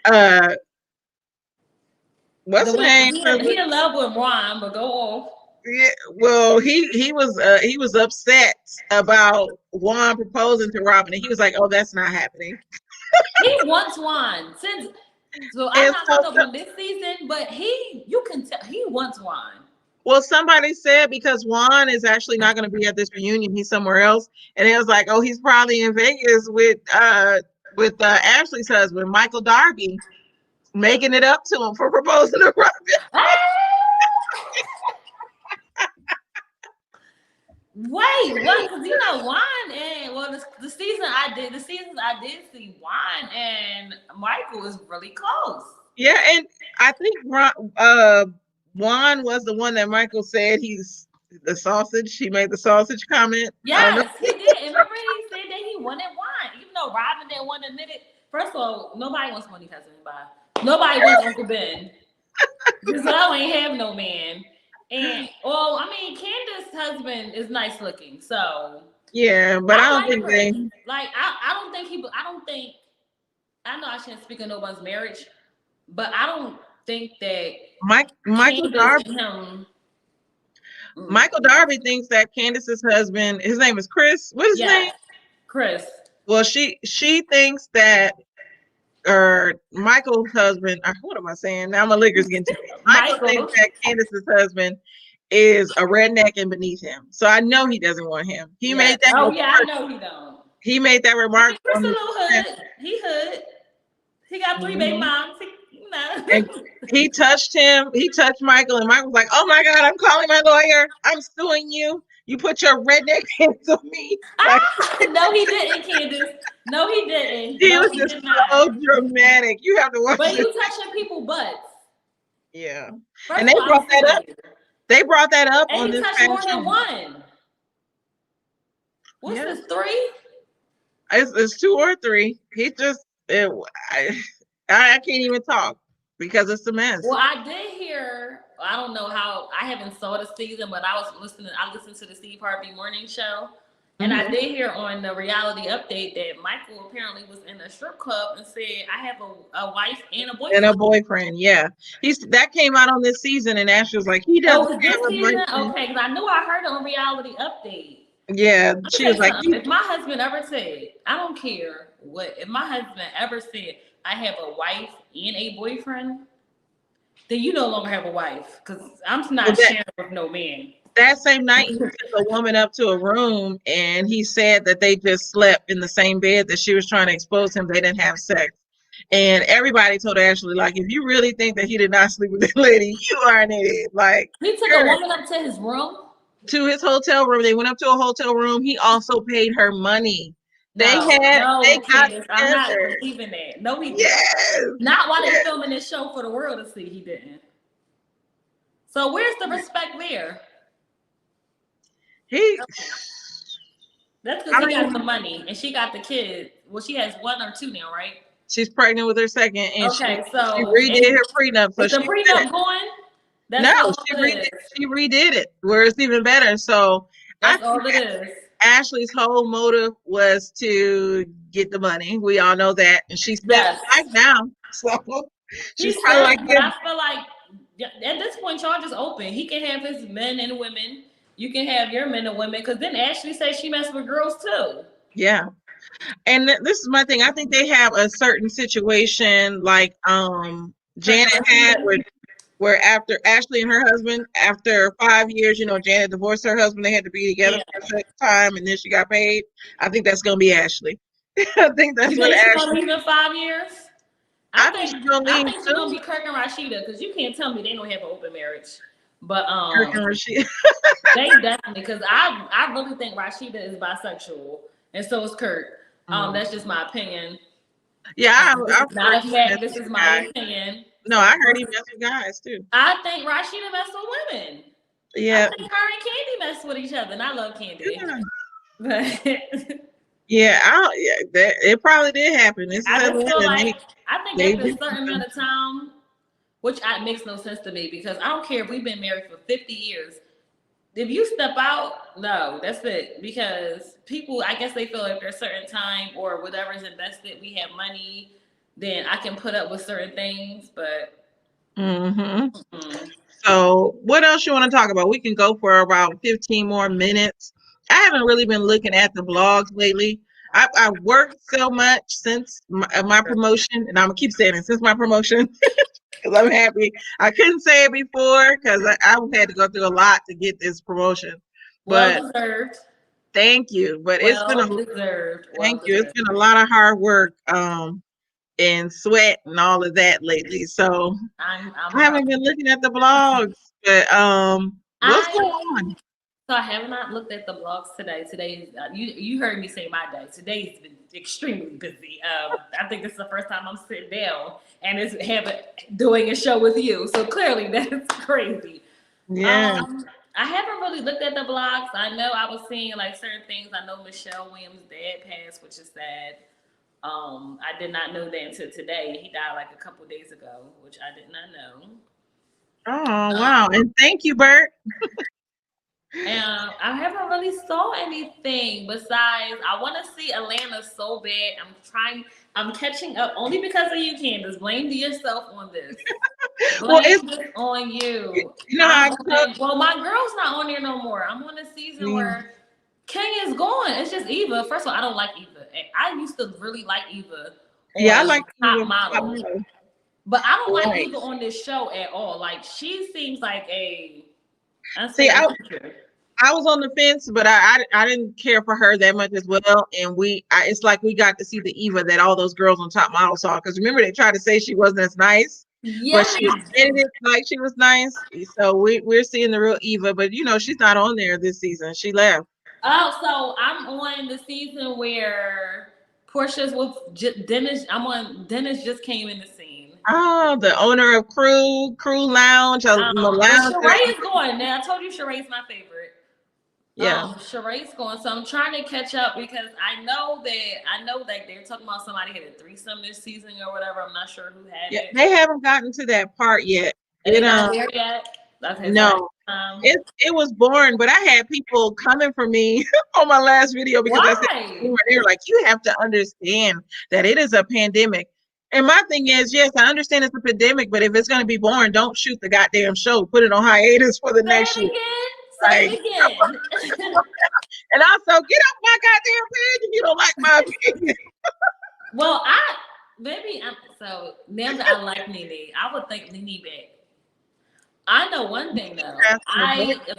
Uh, what's The the one name? he in love with Ron, but go off. Yeah, well, he was upset about Juan proposing to Robin, and he was like, "Oh, that's not happening." He wants Juan. So I'm And not so, caught up on this season, but you can tell he wants Juan. well, somebody said because Juan is actually not going to be at this reunion, he's somewhere else, and it was like, "Oh, he's probably in Vegas with Ashley's husband, Michael Darby, making it up to him for proposing to Robin." Wait, what? Because you know, Juan and the seasons I did see Juan and Michael is really close. Yeah, and I think Juan was the one that Michael said he's the sausage. He made the sausage comment. I don't know. Yes, he did. And remember, he said that he wanted Juan, even though Robin didn't want to admit it. First of all, nobody wants Monique husband. Bye. Nobody wants Uncle Ben. Giselle ain't have no man. And well, I mean, Candace's husband is nice looking, so Yeah, but I I don't like think they. Chris. Like I don't think he. I don't think. I know I shouldn't speak of nobody's marriage, but I don't think that Michael Candace Darby. and him. Michael Darby thinks that Candace's husband, his name is Chris. What is his name? Yes, Chris. Well, she thinks that, or Michael's husband. What am I saying? Now my liquor's getting too much. Michael thinks Michael. that Candace's husband is a redneck and beneath him. So I know he doesn't want him. He Yes. made that Oh yeah, I remark. know he don't. He made that I remark mean, Chris on a the little hood. He hood. He got 3 baby Mhm. moms. And he touched him. He touched Michael, and Michael was like, "Oh my God, I'm calling my lawyer. I'm suing you. You put your redneck hands on me." Like No, he didn't, Candace. No, he didn't. he No, was he just did not. so dramatic. You have to watch But this. you touching people butts. Yeah, and First of all, I'm suing you. they brought that up And on he this touched more past than show. one. What's Yeah, this, 3? it's 2 or 3. He just I, I can't even talk because it's a mess. Well, I did hear. I don't know how. I haven't saw the season, but I was listening. I listened to the Steve Harvey morning show, and I Mhm. did hear on the reality update that Michael apparently was in a strip club and said, "I have a wife and a And a boyfriend." boyfriend, yeah, that came out on this season, and Ashley was like, he Oh, doesn't was this have a season? boyfriend. Okay, because I knew I heard it on reality update. Yeah, Let me she tell was you like, something. If my husband ever said, I don't care what, if my husband ever said, I have a wife and a boyfriend, then you no longer have a wife because I'm well, not sharing with no man. that same night he took a woman up to a room and he said that they just slept in the same bed, that she was trying to expose him. They didn't have sex. And everybody told Ashley, like, if you really think that he did not sleep with that lady, you are an idiot. Like, He took a girl, woman up to his room. to his hotel room. They went up to a hotel room. He also paid her money. No, They no, got Candace, I'm not together. believing that. No, he didn't. Yes. Not while they Yes. filming this show for the world to see. He didn't. So where's the respect there? He That's because I he got mean, the money and she got the kid. Well, she has 1 or 2 now, right? she's pregnant with her second, and Okay, she so redid her prenup. So is the she said prenup going? no, That's all it is. she redid it where it's even better. So I That's think all it is. Ashley's whole motive was to get the money. We all know that. And she's spent Yes. life now. So she's He's probably set, like, but I feel like at this point, y'all just open. He can have his men and women. You can have your men and women. Because then Ashley says she messed with girls too. yeah. And this is my thing. I think they have a certain situation like Janet had where after Ashley and her husband, after 5 years, Janet divorced her husband. They had to be together for a certain time, and then she got paid. I think that's gonna be Ashley. I think that's You what think she's gonna Ashley. leave in 5 years? I think she's gonna I leave think she's gonna too. be Kirk and Rashida because you can't tell me they don't have an open marriage. But Kirk and Rashida. they definitely, because I really think Rashida is bisexual and so is Kirk. That's just my opinion. Yeah, This I've is not heard a he fact. messed This with is my guys. opinion. No, I heard he messed with guys too. I think Rashida messed with women. Yeah. I think her and Candy messed with each other, and I love Candy. Yeah. But Yeah, it probably did happen. This is I just feel Atlanta. like I think They after a do certain something. amount of time, which makes no sense to me because I don't care if we've been married for 50 years. If you step out, no, that's it. Because people, I guess they feel after a certain time or whatever is invested, we have money, then I can put up with certain things. But So, what else you want to talk about? We can go for about 15 more minutes. I haven't really been looking at the blogs lately. I worked so much since my promotion, and I'm gonna keep saying it since my promotion because I'm happy. I couldn't say it before because I had to go through a lot to get this promotion. But well deserved. thank you. But it's been Well deserved. Well thank you. It's deserved. been a lot of hard work and sweat and all of that lately. So I'm I haven't been looking at the blogs, but what's going on? So I have not looked at the blogs today. Today, you heard me say my day. Today's been extremely busy. I think this is the first time I'm sitting down and doing a show with you. So clearly that's crazy. Yeah. I haven't really looked at the blogs. I know I was seeing like certain things. I know Michelle Williams' dad passed, which is sad. I did not know that until today. He died like a couple days ago, which I did not know. Oh wow! And thank you, Bert. And I haven't really saw anything besides I want to see Atlanta so bad. I'm catching up only because of you, Candiace. Blame yourself on this. Well, Blame this on you. You know how Well, my girl's not on there no more. I'm on a season where Kenya's gone. It's just Eva. First of all, I don't like Eva. I used to really like Eva. I like Top Model. But I don't like Eva on this show at all. Like she seems like I was on the fence, but I didn't care for her that much as well. And it's like we got to see the Eva that all those girls on Top Model saw. Because remember, they tried to say she wasn't as nice, but she edited like she was nice. So we're seeing the real Eva, but she's not on there this season. She left. Oh, so I'm on the season where Portia's with Dennis. Dennis just came in the scene. Oh, the owner of Crew Lounge. Sheree is going. Now I told you Sheree's my favorite. Yeah. Sheree's going. So I'm trying to catch up because I know that they're talking about somebody had a threesome this season or whatever. I'm not sure who had it. They haven't gotten to that part yet. They're not there yet. No. It was boring, but I had people coming for me on my last video because I said they were like, you have to understand that it is a pandemic. And my thing is, yes, I understand it's a pandemic, but if it's going to be boring, don't shoot the goddamn show. Put it on hiatus for the next year. Say it again. And also, get off my goddamn page if you don't like my opinion. Well, so now that I like Nene, I would think Nene back. I know one thing though.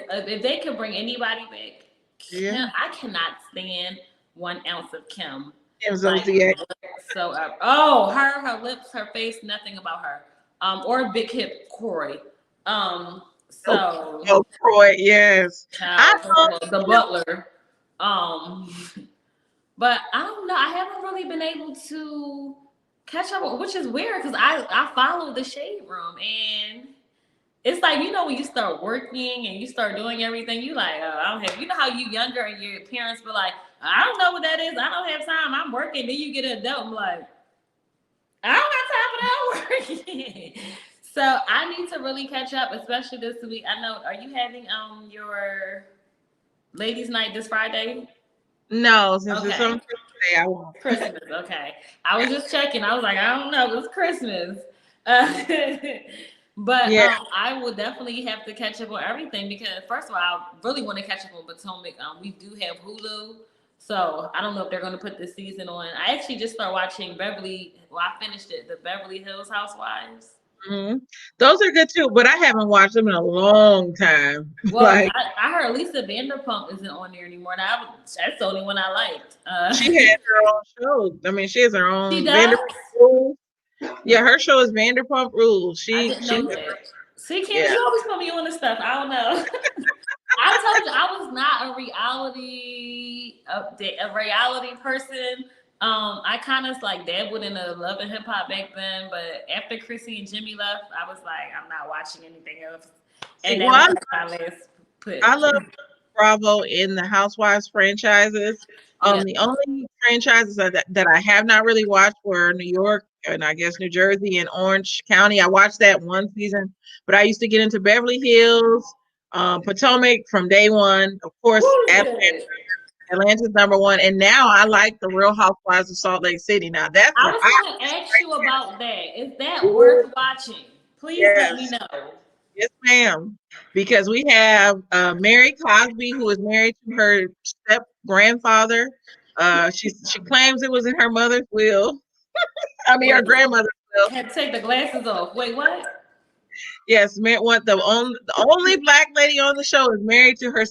If they could bring anybody back, Kim, I cannot stand 1 ounce of Kim. So her lips, her face, nothing about her. Or big hip Corey. Croy, yes. The butler. But I don't know. I haven't really been able to catch up, which is weird because I follow the Shade Room and it's like, when you start working and you start doing everything, you like, I don't have, how you younger and your parents be like, I don't know what that is. I don't have time. I'm working. Then you get an adult. I'm like, I don't have time for that working. So I need to really catch up, especially this week. I know, are you having your ladies' night this Friday? No, since it's Okay. on Christmas Day, I won't. Christmas. Okay. I was just checking. I was like, I don't know. It's Christmas. Uh, but Yeah. I will definitely have to catch up on everything because, first of all, I really want to catch up on Potomac. We do have Hulu. So I don't know if they're going to put this season on. I actually just started watching I finished it, the Beverly Hills Housewives. Mhm. Those are good too, but I haven't watched them in a long time. Well, Like I heard Lisa Vanderpump isn't on there anymore. That's the only one I liked. she has her own show. I mean, she has her She own does? Vanderpump Rules. Yeah, her show is Vanderpump Rules. I She didn't she know that. See, Candace, yeah. you always put me on this stuff. I don't know. I told you I was not a reality person. I kind of like dabbled in the love and hip hop back then, but after Chrissy and Jimmy left, I was like, I'm not watching anything else. See, And that well, was like my last put. I love Bravo in the Housewives franchises. Yeah. The only franchises that I have not really watched were New York and I guess New Jersey and Orange County. I watched that one season, but I used to get into Beverly Hills, Potomac from day one. Of course, Who's Atlanta, good? Atlanta's number one, and now I like the Real Housewives of Salt Lake City. Now that's I a was I going to ask you about that. Is that worth watching? Please let me yes. know. Yes, ma'am. Because we have Mary Cosby, who is married to her step grandfather. She claims it was in her mother's will. I mean, her Wait, grandmother's will. had to take the glasses off. Wait, what? Yes, the only black lady on the show is married to her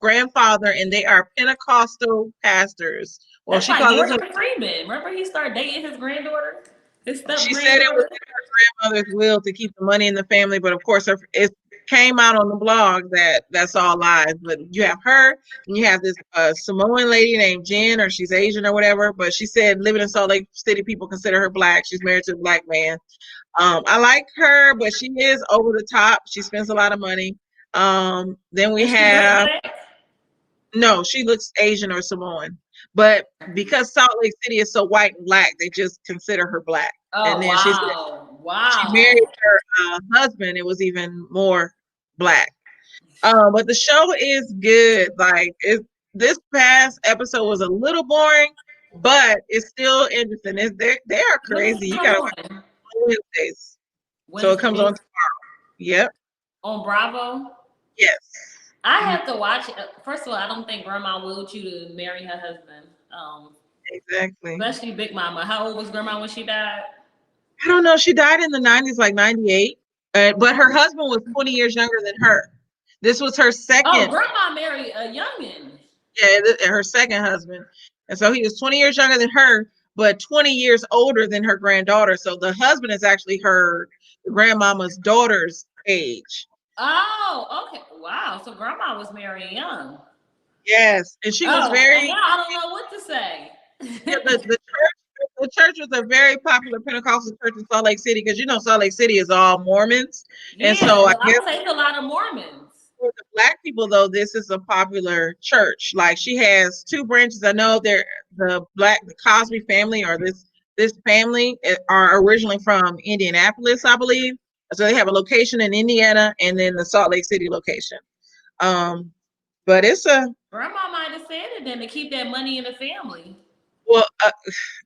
grandfather, and they are Pentecostal pastors. Well, That's she like calls us. Morgan Freeman. Remember he started dating his granddaughter? His step She said it was granddaughter? in her grandmother's will to keep the money in the family, but of course, it came out on the blog that that's all lies. But you have her, and you have this Samoan lady named Jen, or she's Asian or whatever. But she said living in Salt Lake City, people consider her black. She's married to a black man. I like her, but she is over the top. She spends a lot of money. Then we And she looked have black? no, she looks Asian or Samoan. But because Salt Lake City is so white and black, they just consider her black. And Oh, then she said wow. she married Wow. her husband. It was even more black. But the show is good. This past episode was a little boring, but it's still interesting. They are When does crazy. it You come gotta watch on? it on Wednesdays. So it comes on Wednesdays tomorrow. Yep. on Bravo? Yes. I have to watch it. First of all, I don't think Grandma willed you to marry her husband. Exactly. Especially Big Mama. How old was Grandma when she died? I don't know. She died in the 90s, like 98. But her husband was 20 years younger than her. This was her Oh, second, Grandma married a youngin. yeah, her second husband. And so he was 20 years younger than her, but 20 years older than her granddaughter. So the husband is actually her grandmama's daughter's age. Oh, okay. Wow. So Grandma was married young. Yes. And she was Oh, and very, now I don't know what to say. yeah, the church was a very popular Pentecostal church in Salt Lake City because Salt Lake City is all Mormons. And Yeah, so I well, I guess take a lot of Mormons. for the black people though, this is a popular church. Like she has two branches. I know they're the Cosby family or this family are originally from Indianapolis, I believe. So they have a location in Indiana and then the Salt Lake City location. Um, but it's a Grandma might have said it then to keep that money in the family. well,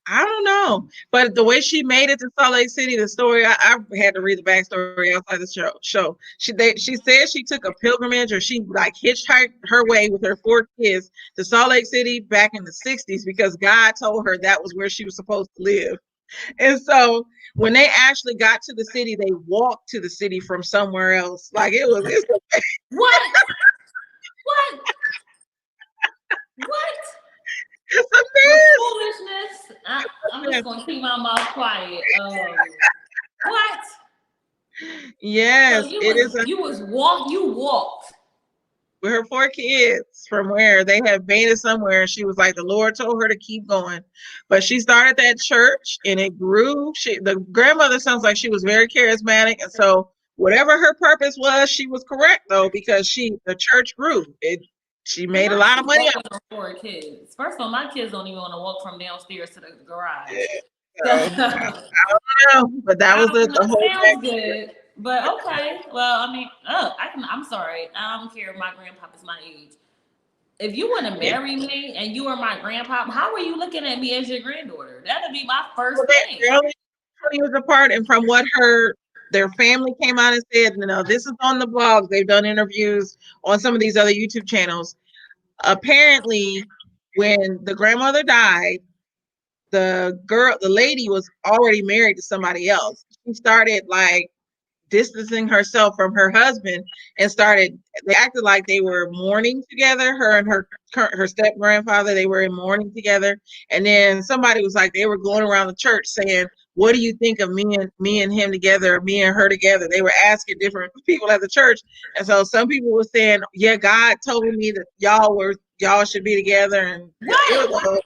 I don't know, but the way she made it to Salt Lake City, the story I had to read the backstory outside the show. She said she took a pilgrimage or she like hitchhiked her way with her four kids to Salt Lake City back in the '60s because God told her that was where she was supposed to live. And so when they actually got to the city, they walked to the city from somewhere else. Like What? What? What? it's a The mess. foolishness. I'm just gonna keep my mouth quiet. What? So Yes, you it was is a you was walk you walked. with her four kids from where they had been somewhere. And she was like, the Lord told her to keep going. But she started that church and it grew. The grandmother sounds like she was very charismatic. And so whatever her purpose was, she was correct though, because the church grew. She And made a how lot she of money. walking on four kids. First of all, my kids don't even want to walk from downstairs to the garage. So I don't know, but that was I don't the know. whole Sounds good. But okay. Well, I mean, I'm sorry. I don't care if my grandpapa's my age. if you want to marry me and you are my grandpa, how are you looking at me as your granddaughter? That'd be my first Well, thing. they're only 20 years apart, and from what their family came out and said, this is on the blogs. They've done interviews on some of these other YouTube channels. Apparently, when the grandmother died, the lady was already married to somebody else. She started like distancing herself from her husband and they acted like they were mourning together, her and her step grandfather. They were in mourning together, and then somebody was like, they were going around the church saying, what do you think of me and him together, or me and her together? They were asking different people at the church, and so some people were saying, yeah, God told me that y'all should be together, and it was What?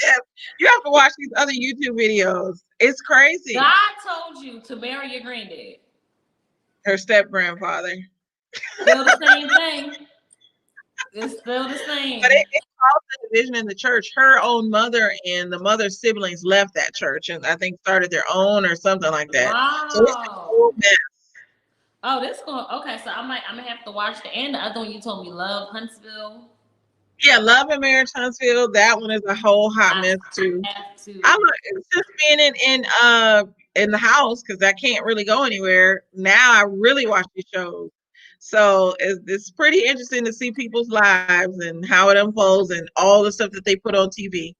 yeah, you have to watch these other YouTube videos. It's crazy. God told you to marry your granddad. Her step grandfather. Still the same thing. It's still the But same. it caused a division in the church. Her own mother and the mother's siblings left that church and I think started their own or something like that. So it's a whole Wow. mess. Oh, this going okay. So I'm gonna have to watch the other one you told me, Love Huntsville. Yeah, Love and Marriage Huntsville. That one is a whole hot I mess too. have to. I'm it's just being in the house because I can't really go anywhere. Now I really watch these shows. So it's pretty interesting to see people's lives and how it unfolds and all the stuff that they put on TV.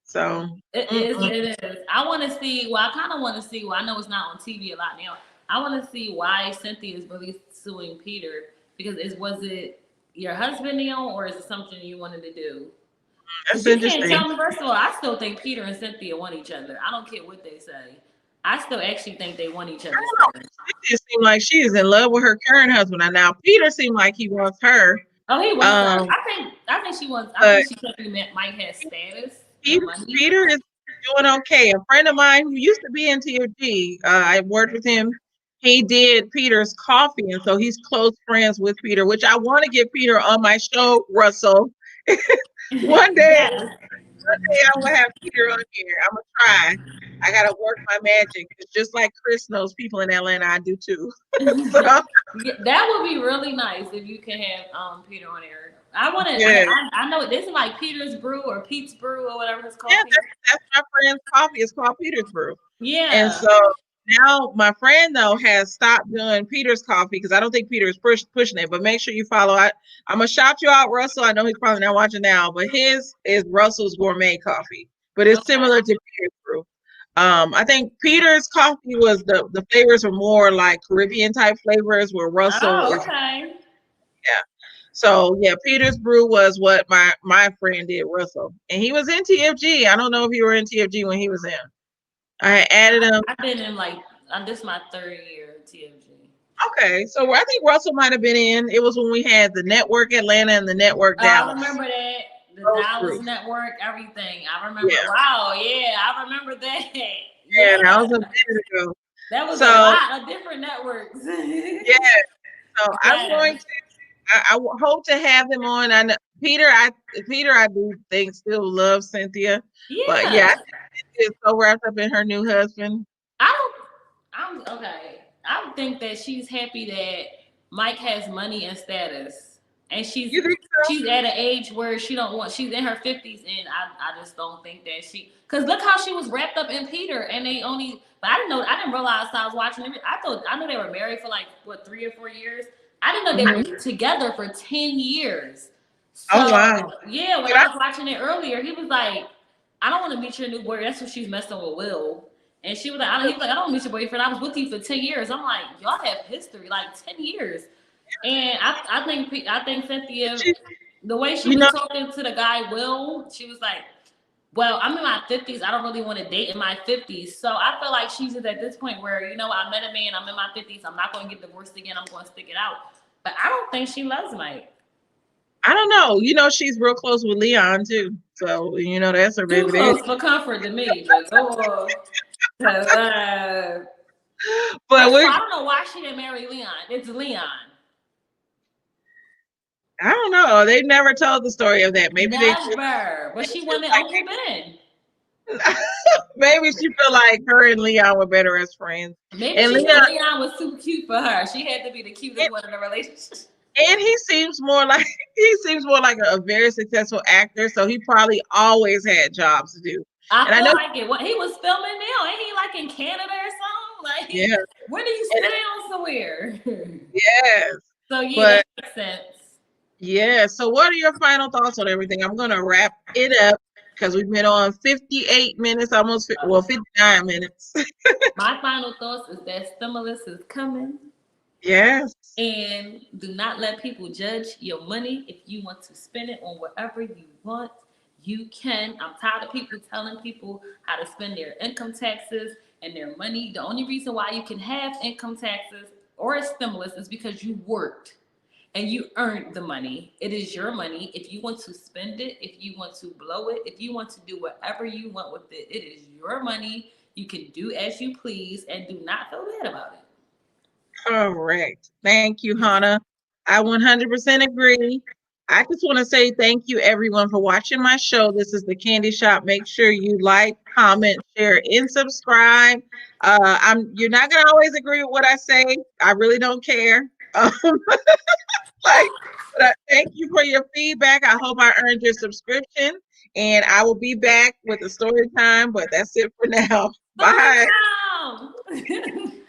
So It is. mm-mm. It is. I want to see. Well, I kind of want to see. Well, I know it's not on TV a lot now. I want to see why Cynthia is really suing Peter because was it your husband now or is it something you wanted to do? That's Because you can't interesting. tell me. First of all, I still think Peter and Cynthia want each other. I don't care what they say. I still actually think they want each I other don't know. still. It just seemed like she is in love with her current husband. And now Peter seemed like he wants her. Oh, he wants her. Um, I think she wants. I but think she simply might have status and Peter, money. Peter is doing okay. A friend of mine who used to be in TFG, I worked with him. He did Peter's coffee, and so he's close friends with Peter, which I want to get Peter on my show, Russell. One day, Yes. I'm gonna have Peter on here. I'm gonna try. I gotta work my magic. It's just like Chris knows people in Atlanta. I do too. So Yeah, that would be really nice if you can have Peter on air. I want to. yeah, I know this is like Peter's Brew or Pete's Brew or whatever his yeah. coffee. That's my friend's coffee. It's called Peter's Brew. And Yeah. so now my friend though has stopped doing Peter's coffee because I don't think Peter is pushing it. But make sure you follow. I'm gonna shout you out, Russell. I know he's probably not watching now, but his is Russell's Gourmet Coffee, but it's Okay. similar to Peter's Brew. I think Peter's coffee was the flavors were more like Caribbean type flavors, where Russell Oh, is okay. yeah. So yeah, Peter's Brew was what my friend did, Russell, and he was in TFG. I don't know if you were in TFG when he was in. I added him. I've been in like this is my third year at TFG. Okay, so I think Russell might have been in. It was when we had the Network Atlanta and the Network Oh, I Dallas. remember that. The Those Dallas groups. Network, everything. I remember. Yeah, Wow, yeah, I remember that. yeah, that Yeah, was a minute ago. that was a So lot of different networks. yeah, so I'm going Yes. to. Hope to have him on. I know Peter, I do think still loves Cynthia, but yeah, I Yeah. think Cynthia is so wrapped up in her new husband. I don't. I'm okay. I think that she's happy that Mike has money and status, and You think so? she's at an age where she don't want. She's in her 50s, and I just don't think that she. Cause look how she was wrapped up in Peter, and they only. But I didn't know. I didn't realize I was watching it. I knew they were married for like what 3 or 4 years. I didn't know they Mhm. were together for 10 years. Oh So wow! yeah, when But I was watching it earlier, he was like, "I don't want to meet your new boy." That's what she's messing with Will. And she was like, he was like, I don't miss your boyfriend. I was with you for 10 years. I'm like, y'all have history, like 10 years. And I think Cynthia, she, the way she you was know, talking to the guy, Will, she was like, well, I'm in my 50s. I don't really want to date in my 50s. So I feel like she's just at this point where, I met a man. I'm in my 50s. I'm not going to get divorced again. I'm going to stick it out. But I don't think she loves Mike. I don't know. She's real close with Leon too. So that's her Too baby close daddy. for comfort to me. But go on. 'Cause, But first of all, we, I don't know why she didn't marry Leon. It's Leon. I don't know. They never told the story of that. Maybe they just, Never. But she just wanted like Uncle Ben. maybe she feel like her and Leon were better as friends. Maybe And she Leon, said Leon was too cute for her. She had to be the cutest one in the relationship. And he seems more like a very successful actor, so he probably always had jobs to do. I And I feel know, like it. What he was filming now, ain't he like in Canada or something? Like, yeah, where do you and sound somewhere? yes, So yeah, but that makes sense. yeah. So, what are your final thoughts on everything? I'm gonna wrap it up because we've been on 58 minutes, almost well, 59 minutes. My final thoughts is that stimulus is coming. Yes. And do not let people judge your money. If you want to spend it on whatever you want, you can. I'm tired of people telling people how to spend their income taxes and their money. The only reason why you can have income taxes or a stimulus is because you worked and you earned the money. It is your money. If you want to spend it, if you want to blow it, if you want to do whatever you want with it, it is your money. You can do as you please and do not feel bad about it. Correct. Thank you, Hannah. I 100% agree. I just want to say thank you, everyone, for watching my show. This is the Candy Shop. Make sure you like, comment, share, and subscribe. You're not gonna always agree with what I say. I really don't care. Like, but thank you for your feedback. I hope I earned your subscription, and I will be back with a story time. But that's it for now. Story Bye. time!